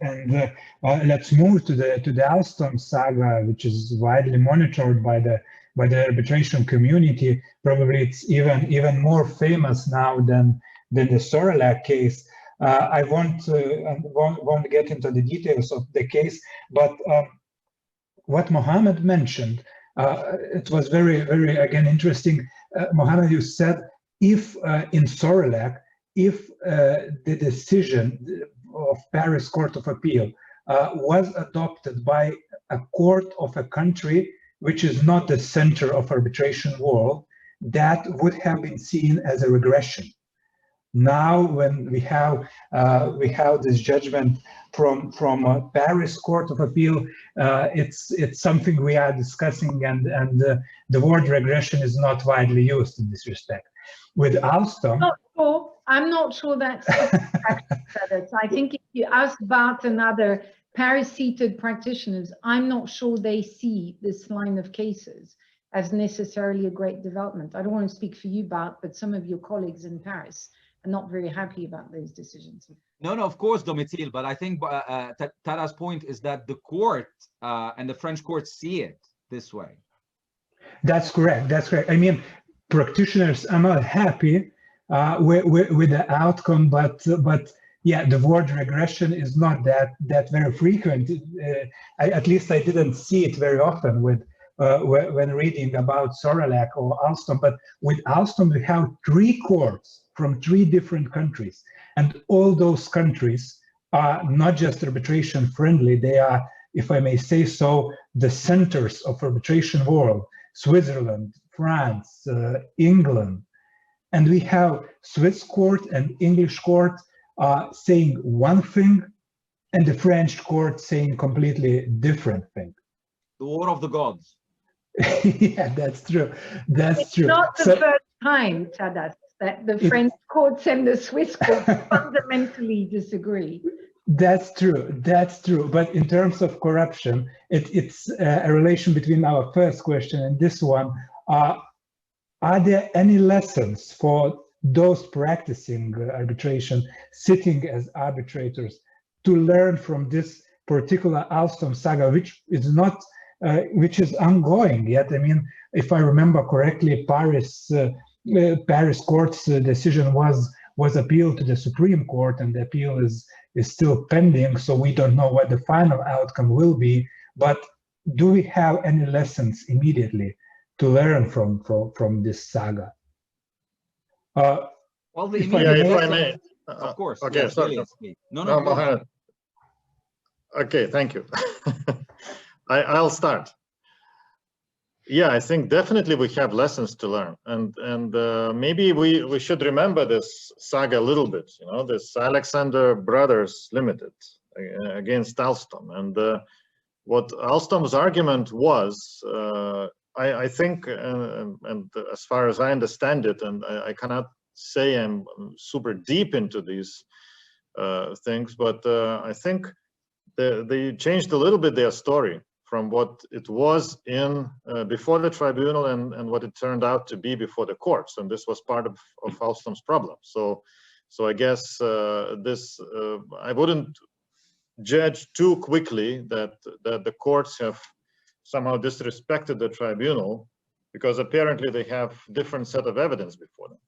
let's move to the Elston Saga, which is widely monitored by the arbitration community. Probably it's even more famous now than the Sorelec case. I won't get into the details of the case, but what Mohamed mentioned, it was very, very, again, interesting. Mohamed, you said, if in Sorelec, if the decision of Paris Court of Appeal was adopted by a court of a country which is not the center of arbitration world, that would have been seen as a regression. Now, when we have this judgment from Paris Court of Appeal, it's something we are discussing, and the word regression is not widely used in this respect. With Alstom, I'm not sure that's I think if you ask Barton and other Paris-seated practitioners, I'm not sure they see this line of cases as necessarily a great development. I don't want to speak for you, Bart, but some of your colleagues in Paris are not very happy about those decisions. No, of course, Domitille, but I think Tadas' point is that the court and the French courts see it this way. That's correct. That's correct. I mean, practitioners are not happy with the outcome, but yeah, the word regression is not that very frequent. At least I didn't see it very often when reading about Sorelak or Alstom. But with Alstom, we have 3 courts from 3 different countries, and all those countries are not just arbitration friendly. They are, if I may say so, the centers of arbitration world: Switzerland, France, England. And we have Swiss court and English court saying one thing, and the French court saying completely different thing. The war of the gods. Yeah, that's true. That's true. It's not the first time, Tadas, that the French courts and the Swiss courts fundamentally disagree. That's true. That's true. But in terms of corruption, it's a relation between our first question and this one. Are there any lessons for those practicing arbitration, sitting as arbitrators, to learn from this particular Elston Saga, which is ongoing yet? I mean, if I remember correctly, Paris court's decision was appealed to the Supreme Court, and the appeal is still pending, so we don't know what the final outcome will be. But do we have any lessons immediately to learn from this saga? Well, if I may, of course. Okay, yes, sorry. No, Mohamed. Okay, thank you. I'll start. Yeah, I think definitely we have lessons to learn, and maybe we should remember this saga a little bit. You know, this Alexander Brothers Limited against Alstom, and what Alstom's argument was. I think, and as far as I understand it, and I cannot say I'm super deep into these things, but I think they changed a little bit their story from what it was in before the tribunal and what it turned out to be before the courts, and this was part of Alstom's problem. So I guess I wouldn't judge too quickly that the courts have somehow disrespected the tribunal, because apparently they have different set of evidence before them.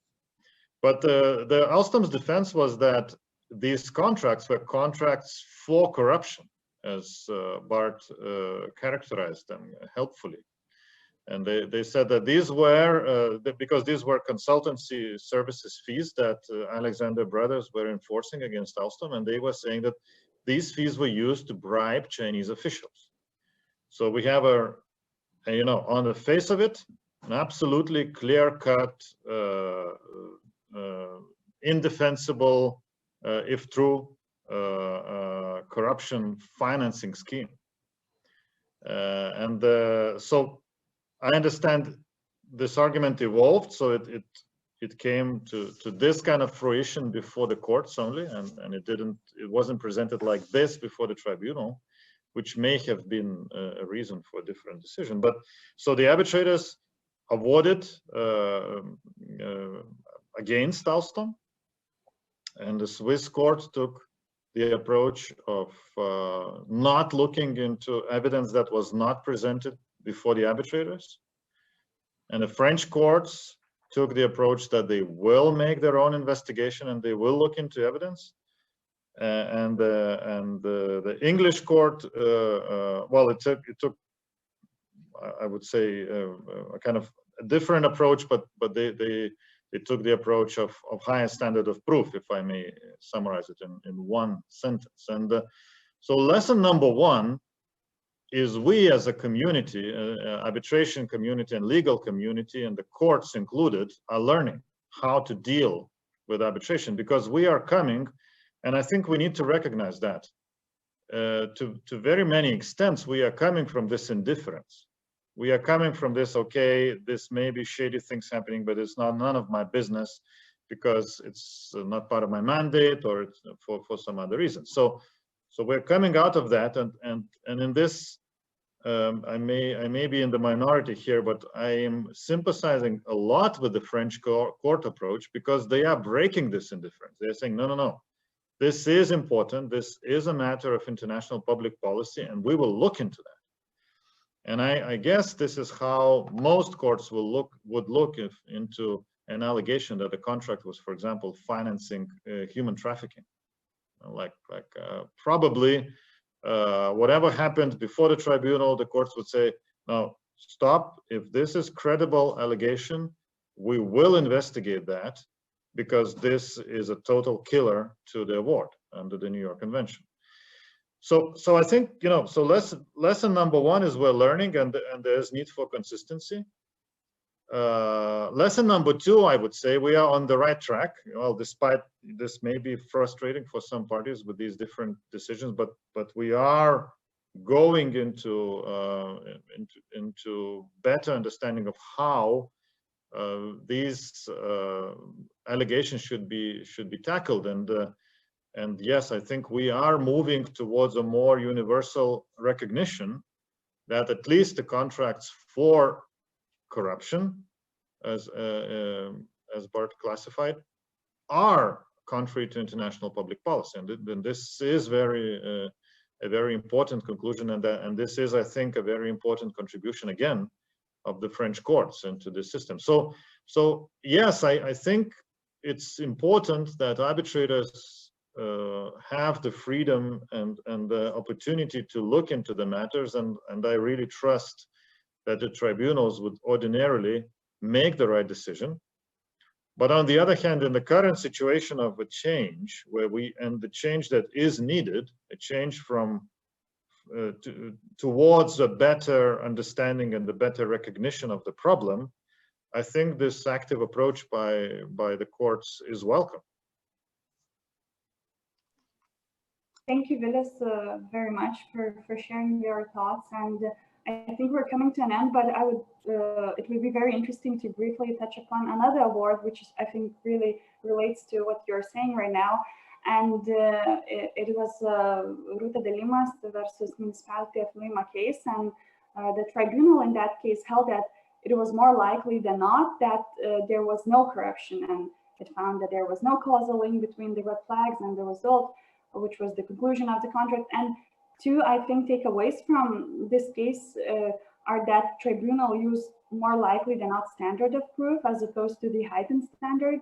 But the Alstom's defense was that these contracts were contracts for corruption, as Bart characterized them helpfully. And they said that these were, because these were consultancy services fees that Alexander Brothers were enforcing against Alstom, and they were saying that these fees were used to bribe Chinese officials. So we have on the face of it, an absolutely clear-cut, indefensible, if true, corruption financing scheme. So I understand this argument evolved, so it came to this kind of fruition before the courts only, and it wasn't presented like this before the tribunal, which may have been a reason for a different decision. But so the arbitrators awarded against Alstom, and the Swiss court took the approach of not looking into evidence that was not presented before the arbitrators. And the French courts took the approach that they will make their own investigation and they will look into evidence. And the English court, well, it took, I would say, a kind of a different approach, but they took the approach of higher standard of proof, if I may summarize it in one sentence. And So lesson number one is we as a community, arbitration community and legal community, and the courts included, are learning how to deal with arbitration, because we are coming, and I think we need to recognize that to very many extents, we are coming from this indifference. We are coming from this, okay, this may be shady things happening, but it's not none of my business because it's not part of my mandate, or it's for some other reason. So we're coming out of that, and in this, I may be in the minority here, but I am sympathizing a lot with the French court approach, because they are breaking this indifference. They're saying, no, no, no, this is important. This is a matter of international public policy, and we will look into that. And I guess this is how most courts would look into an allegation that the contract was, for example, financing human trafficking. Probably whatever happened before the tribunal, the courts would say, no, stop. If this is credible allegation, we will investigate that, because this is a total killer to the award under the New York Convention. So I think, so lesson number one is we're learning, and there's need for consistency. Lesson number two, I would say we are on the right track. Well, despite this may be frustrating for some parties with these different decisions, but we are going into better understanding of how these allegations should be tackled. And yes, I think we are moving towards a more universal recognition that at least the contracts for corruption, as Bart classified, are contrary to international public policy, and this is a very important conclusion, and this is, I think, a very important contribution again of the French courts into this system. So yes, I think it's important that arbitrators have the freedom and the opportunity to look into the matters, and I really trust that the tribunals would ordinarily make the right decision. But on the other hand, in the current situation of a change and the change that is needed, a change from towards a better understanding and the better recognition of the problem, I think this active approach by the courts is welcome. Thank you, Vilius, very much for sharing your thoughts. And I think we're coming to an end, but it would be very interesting to briefly touch upon another award, which I think really relates to what you're saying right now. And it was Ruta de Limas versus Municipality of Lima case. And the tribunal in that case held that it was more likely than not that there was no corruption. And it found that there was no causal link between the red flags and the result, which was the conclusion of the contract. And two, I think, takeaways from this case are that tribunal used more likely than not standard of proof as opposed to the heightened standard,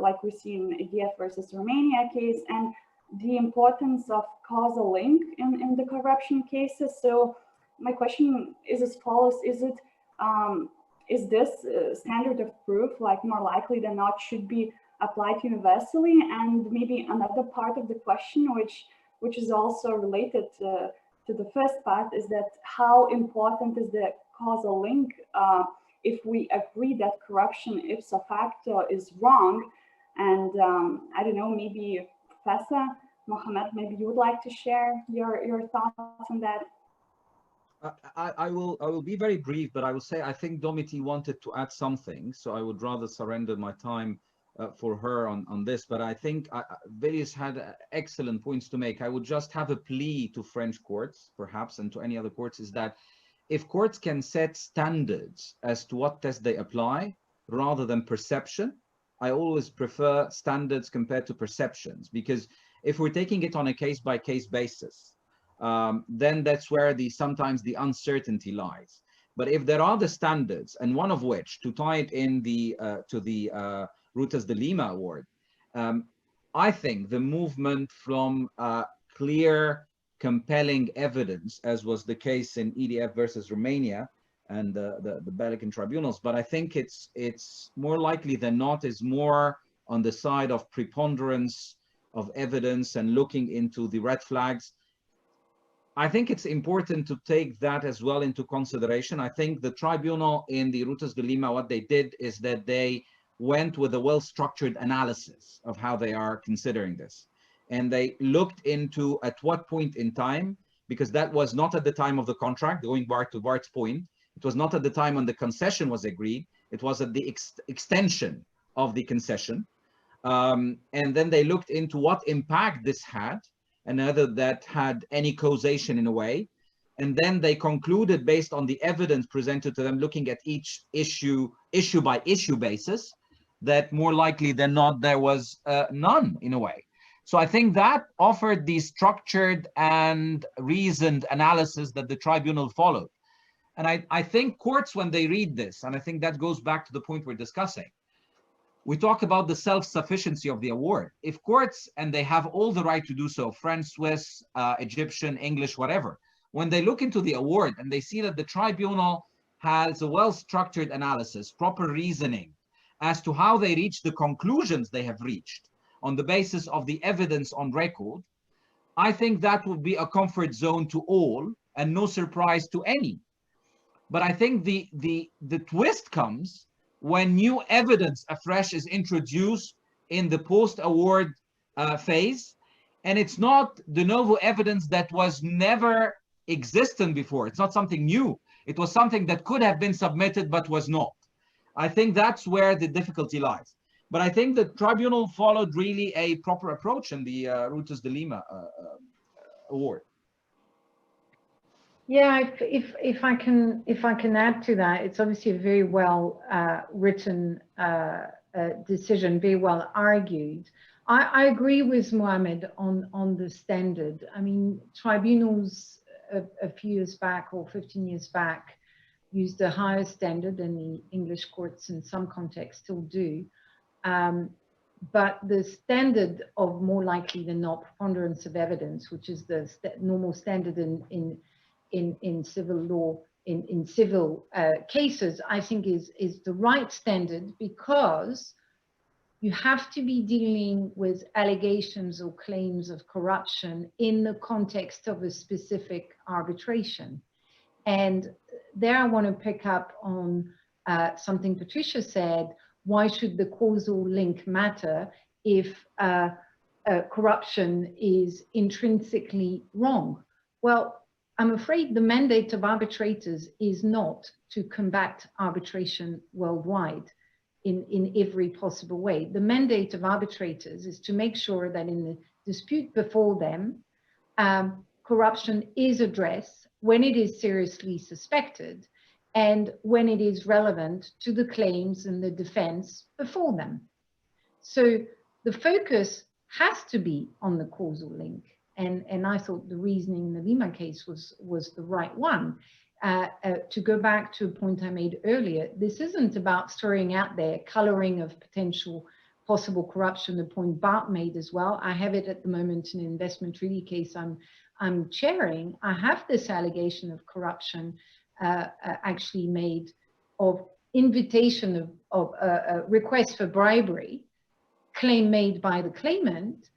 like we see in EDF versus Romania case, and the importance of causal link in the corruption cases. So my question is as follows: is this standard of proof, like more likely than not, should be applied universally? And maybe another part of the question, which is also related to the first part, is that how important is the causal link if we agree that corruption ipso facto is wrong? And I don't know, maybe Professor Mohamed, maybe you would like to share your thoughts on that. I will be very brief, but I will say I think Domitille wanted to add something, so I would rather surrender my time for her on this. But I think Vilius had excellent points to make. I would just have a plea to French courts, perhaps, and to any other courts, is that if courts can set standards as to what test they apply rather than perception, I always prefer standards compared to perceptions, because if we're taking it on a case-by-case basis, then that's where sometimes the uncertainty lies. But if there are the standards, and one of which, to tie it in to the Rutas de Lima award, I think the movement from clear, compelling evidence, as was the case in EDF versus Romania and the Balkan tribunals, but I think it's more likely than not is more on the side of preponderance of evidence and looking into the red flags. I think it's important to take that as well into consideration. I think the tribunal in the Rutas de Lima, what they did is that they went with a well-structured analysis of how they are considering this. And they looked into at what point in time, because that was not at the time of the contract, going back to Bart's point, it was not at the time when the concession was agreed, it was at the extension of the concession. And then they looked into what impact this had, and whether that had any causation in a way. And then they concluded, based on the evidence presented to them, looking at each issue by issue basis, that more likely than not, there was none in a way. So I think that offered the structured and reasoned analysis that the tribunal followed. And I think courts, when they read this, and I think that goes back to the point we're discussing, we talk about the self-sufficiency of the award. If courts, and they have all the right to do so, French, Swiss, Egyptian, English, whatever, when they look into the award and they see that the tribunal has a well-structured analysis, proper reasoning as to how they reach the conclusions they have reached on the basis of the evidence on record, I think that would be a comfort zone to all and no surprise to any. But I think the twist comes when new evidence afresh is introduced in the post-award phase, and it's not de novo evidence that was never existent before. It's not something new. It was something that could have been submitted but was not. I think that's where the difficulty lies. But I think the tribunal followed really a proper approach in the Rutas de Lima award. Yeah, if I can add to that, it's obviously a very well written decision, very well argued. I agree with Mohamed on the standard. I mean, tribunals a few years back or 15 years back used a higher standard than the English courts in some contexts still do. But the standard of more likely than not preponderance of evidence, which is the normal standard in civil law, in civil cases, I think is the right standard, because you have to be dealing with allegations or claims of corruption in the context of a specific arbitration. And there I want to pick up on something Patricia said. Why should the causal link matter if corruption is intrinsically wrong? Well, I'm afraid the mandate of arbitrators is not to combat arbitration worldwide in every possible way. The mandate of arbitrators is to make sure that in the dispute before them, corruption is addressed when it is seriously suspected and when it is relevant to the claims and the defense before them. So the focus has to be on the causal link. And I thought the reasoning in the Lima case was the right one. To go back to a point I made earlier, this isn't about throwing out there coloring of potential possible corruption, the point Bart made as well. I have it at the moment in an investment treaty case I'm chairing. I have this allegation of corruption actually made of invitation of a request for bribery, claim made by the claimant,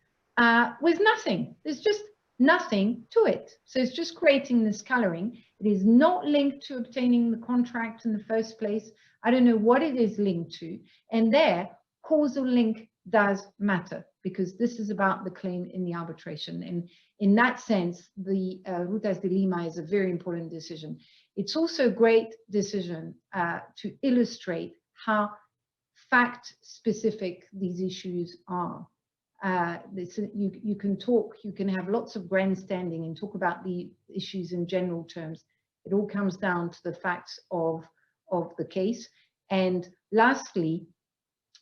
with nothing. There's just nothing to it. So it's just creating this coloring. It is not linked to obtaining the contract in the first place. I don't know what it is linked to. And there, causal link does matter, because this is about the claim in the arbitration. And in that sense, the Rutas de Lima is a very important decision. It's also a great decision to illustrate how fact-specific these issues are. You can talk, you can have lots of grandstanding and talk about the issues in general terms. It all comes down to the facts of the case. And lastly,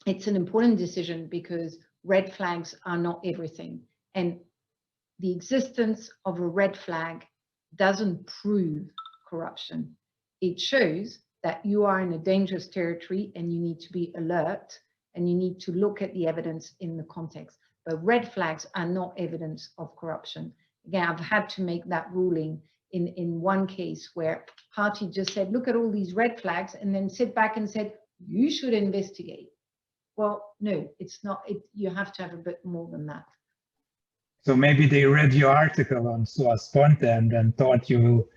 it's an important decision because red flags are not everything. And the existence of a red flag doesn't prove corruption. It shows that you are in a dangerous territory and you need to be alert and you need to look at the evidence in the context. But red flags are not evidence of corruption. Again, I've had to make that ruling in one case where party just said, look at all these red flags, and then sit back and said, you should investigate. Well, no, it's not. You have to have a bit more than that. So maybe they read your article on sua sponte and then thought you will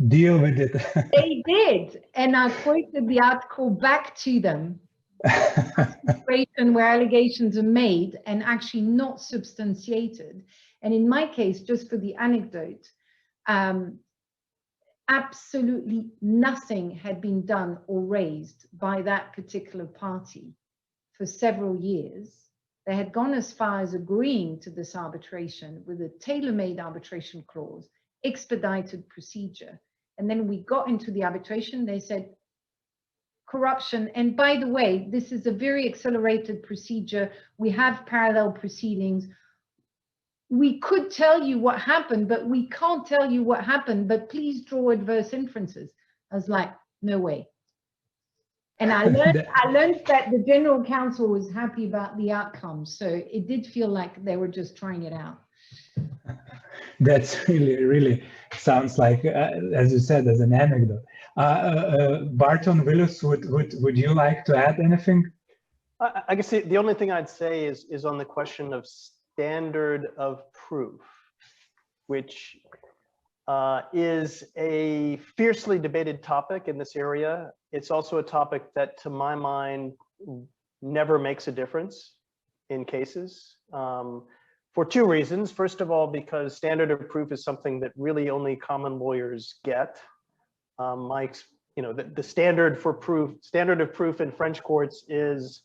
deal with it. They did, and I quoted the article back to them. Situation where allegations are made and actually not substantiated. And in my case, just for the anecdote, absolutely nothing had been done or raised by that particular party for several years. They had gone as far as agreeing to this arbitration with a tailor-made arbitration clause, expedited procedure. And then we got into the arbitration, they said, corruption, and by the way, this is a very accelerated procedure. We have parallel proceedings. We could tell you what happened, but we can't tell you what happened, but please draw adverse inferences. I was like, no way. And I learned that the general counsel was happy about the outcome. So it did feel like they were just trying it out. That's really sounds like, as you said, as an anecdote. Barton, Vilius, would you like to add anything? I guess the only thing I'd say is on the question of standard of proof, which is a fiercely debated topic in this area. It's also a topic that, to my mind, never makes a difference in cases for two reasons. First of all, because standard of proof is something that really only common lawyers get. The standard of proof in French courts is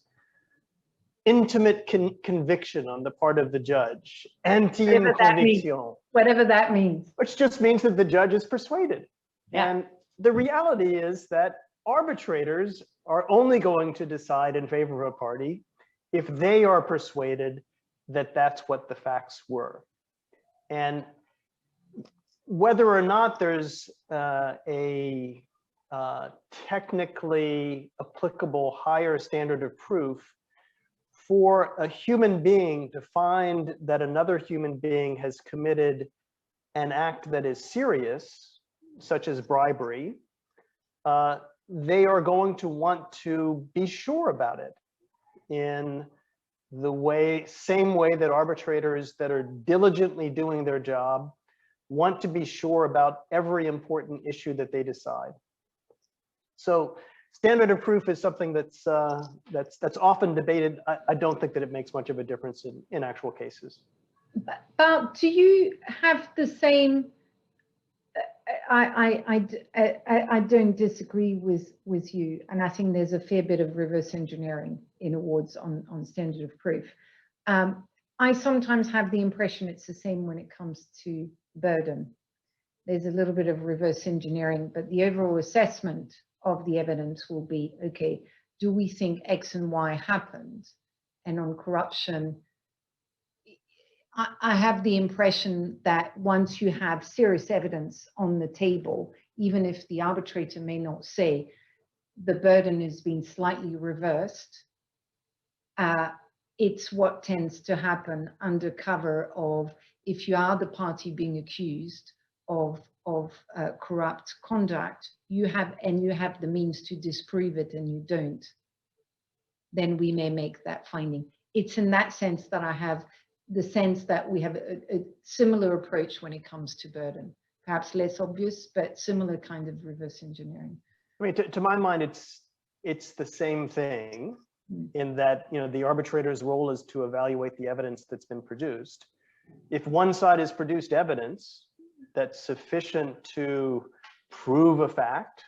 intimate conviction on the part of the judge, intime conviction. Whatever that means. Which just means that the judge is persuaded. Yeah. And the reality is that arbitrators are only going to decide in favor of a party if they are persuaded that that's what the facts were. And whether or not there's a technically applicable higher standard of proof for a human being to find that another human being has committed an act that is serious, such as bribery, they are going to want to be sure about it in the same way that arbitrators that are diligently doing their job want to be sure about every important issue that they decide. So standard of proof is something that's often debated. I don't think that it makes much of a difference in actual cases. But do you have the same? I don't disagree with you, and I think there's a fair bit of reverse engineering in awards on standard of proof. I sometimes have the impression it's the same when it comes to burden. There's a little bit of reverse engineering, but the overall assessment of the evidence will be, okay, do we think X and Y happened? And on corruption, I have the impression that once you have serious evidence on the table, even if the arbitrator may not say the burden has been slightly reversed, it's what tends to happen under cover of, if you are the party being accused of corrupt conduct, you have the means to disprove it and you don't, then we may make that finding. It's in that sense that I have the sense that we have a similar approach when it comes to burden, perhaps less obvious, but similar kind of reverse engineering. I mean, to my mind, it's the same thing in that, the arbitrator's role is to evaluate the evidence that's been produced. If one side has produced evidence that's sufficient to prove a fact,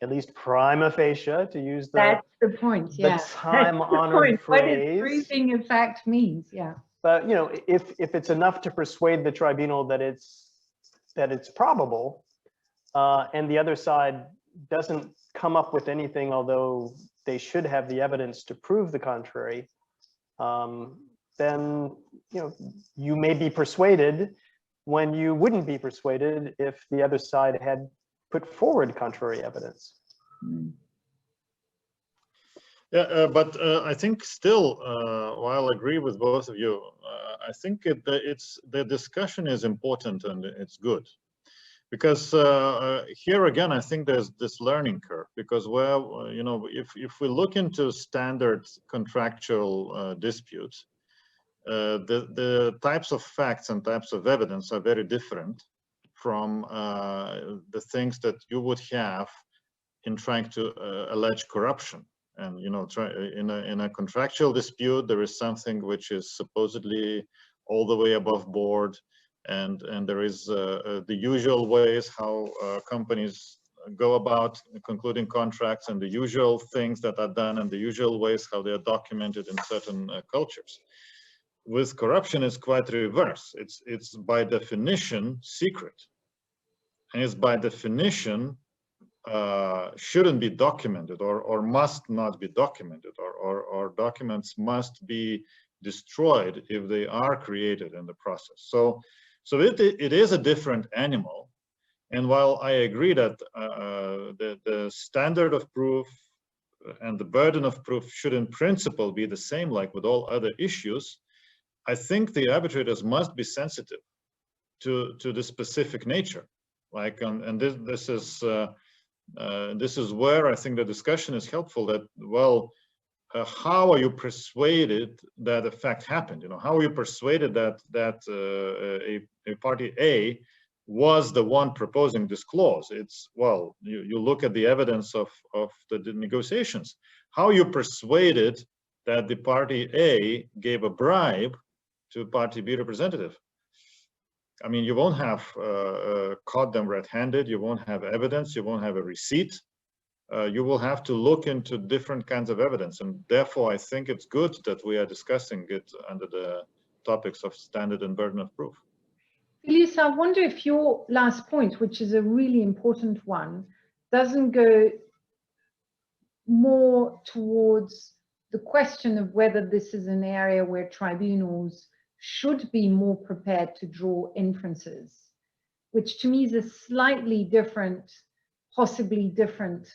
at least prima facie, to use that's the point, yeah. The time-honored phrase. What does proving a fact means, yeah. But if it's enough to persuade the tribunal that it's probable, and the other side doesn't come up with anything, although they should have the evidence to prove the contrary, then you may be persuaded when you wouldn't be persuaded if the other side had put forward contrary evidence. Yeah, but I think still, while I agree with both of you, I think the discussion is important and it's good, because here again I think there's this learning curve, because if we look into standard contractual disputes, the types of facts and types of evidence are very different from the things that you would have in trying to allege corruption. And you know, in a contractual dispute, there is something which is supposedly all the way above board, and there is the usual ways how companies go about concluding contracts, and the usual things that are done, and the usual ways how they are documented in certain cultures. With corruption, it's quite the reverse. It's by definition secret, and it's by definition shouldn't be documented, or must not be documented, or documents must be destroyed if they are created in the process. So it is a different animal. And while I agree that the standard of proof and the burden of proof should in principle be the same like with all other issues, I think the arbitrators must be sensitive to the specific nature. Like, and this is where I think the discussion is helpful, that, well, how are you persuaded that a fact happened? You know, how are you persuaded that a party A was the one proposing this clause? It's, well, you look at the evidence of the negotiations. How are you persuaded that the party A gave a bribe to party B representative? I mean, you won't have caught them red-handed, you won't have evidence, you won't have a receipt. You will have to look into different kinds of evidence. And therefore, I think it's good that we are discussing it under the topics of standard and burden of proof. Vilius, I wonder if your last point, which is a really important one, doesn't go more towards the question of whether this is an area where tribunals should be more prepared to draw inferences, which to me is a slightly different, possibly different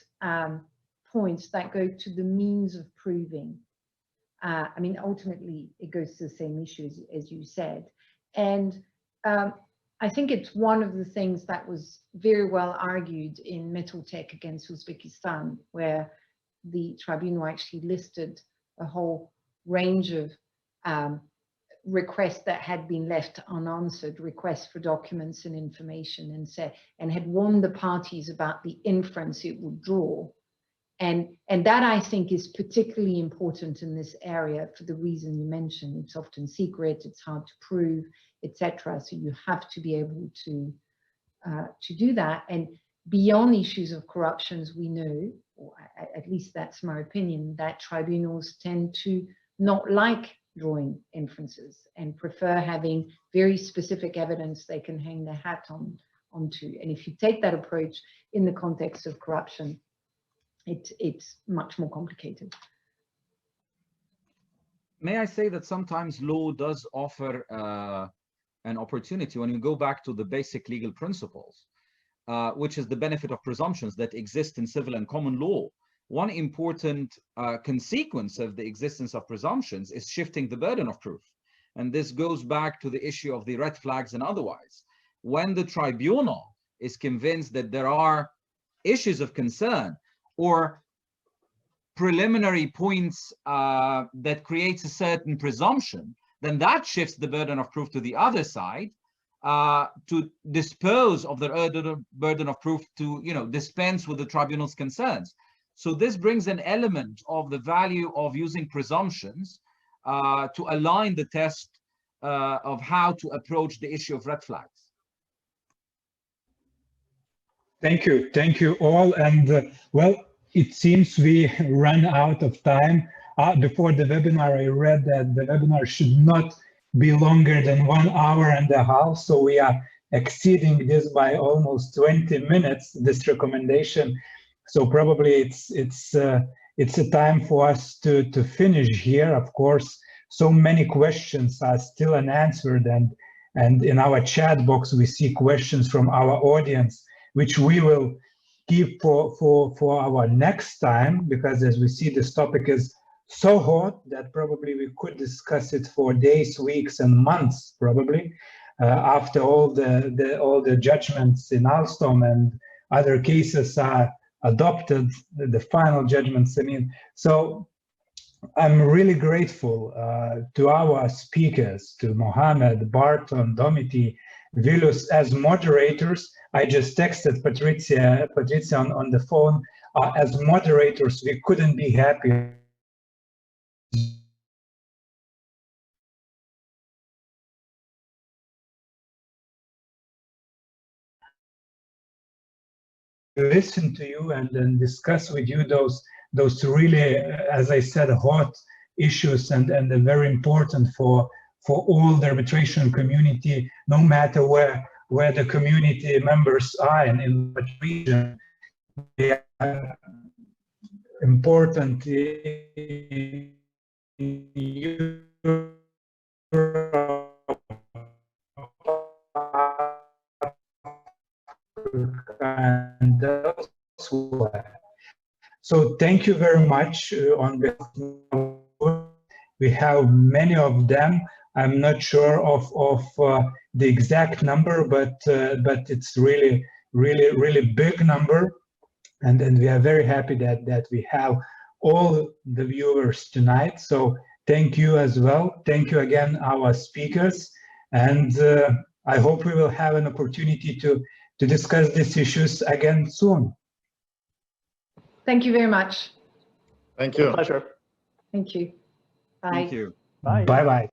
points that go to the means of proving. I mean, ultimately, it goes to the same issue as you said. And I think it's one of the things that was very well argued in Metaltech against Uzbekistan, where the tribunal actually listed a whole range of requests that had been left unanswered, requests for documents and information, and had warned the parties about the inference it would draw. And that, I think, is particularly important in this area for the reason you mentioned. It's often secret, it's hard to prove, etc. So you have to be able to do that. And beyond issues of corruptions, we know, or at least that's my opinion, that tribunals tend to not like drawing inferences and prefer having very specific evidence they can hang their hat onto. And if you take that approach in the context of corruption, it's much more complicated. May I say that sometimes law does offer an opportunity when you go back to the basic legal principles, which is the benefit of presumptions that exist in civil and common law. One important consequence of the existence of presumptions is shifting the burden of proof. And this goes back to the issue of the red flags and otherwise. When the tribunal is convinced that there are issues of concern or preliminary points that creates a certain presumption, then that shifts the burden of proof to the other side to dispose of the burden of proof, to, you know, dispense with the tribunal's concerns. So this brings an element of the value of using presumptions to align the test of how to approach the issue of red flags. Thank you all. And well, it seems we ran out of time. Before the webinar, I read that the webinar should not be longer than 1 hour and a half. So we are exceeding this by almost 20 minutes, this recommendation. So probably it's a time for us to finish here. Of course, so many questions are still unanswered, and in our chat box we see questions from our audience, which we will keep for our next time, because as we see, this topic is so hot that probably we could discuss it for days, weeks, and months probably after all the judgments in Alstom and other cases are adopted, the final judgments. I mean, so I'm really grateful to our speakers, to Mohamed, Barton, Domitille, Vilius as moderators. I just texted Patricia on the phone. As moderators, we couldn't be happier. Listen to you and then discuss with you those really, as I said, hot issues and very important for all the arbitration community, no matter where the community members are and in what region. They are important in Europe and elsewhere. So thank you very much on behalf of, we have many of them. I'm not sure of the exact number, but it's really big number. And we are very happy that we have all the viewers tonight. So thank you as well. Thank you again, our speakers. And I hope we will have an opportunity to discuss these issues again soon. Thank you very much. Thank you. Pleasure. Thank you. Bye. Thank you. Bye. Bye-bye.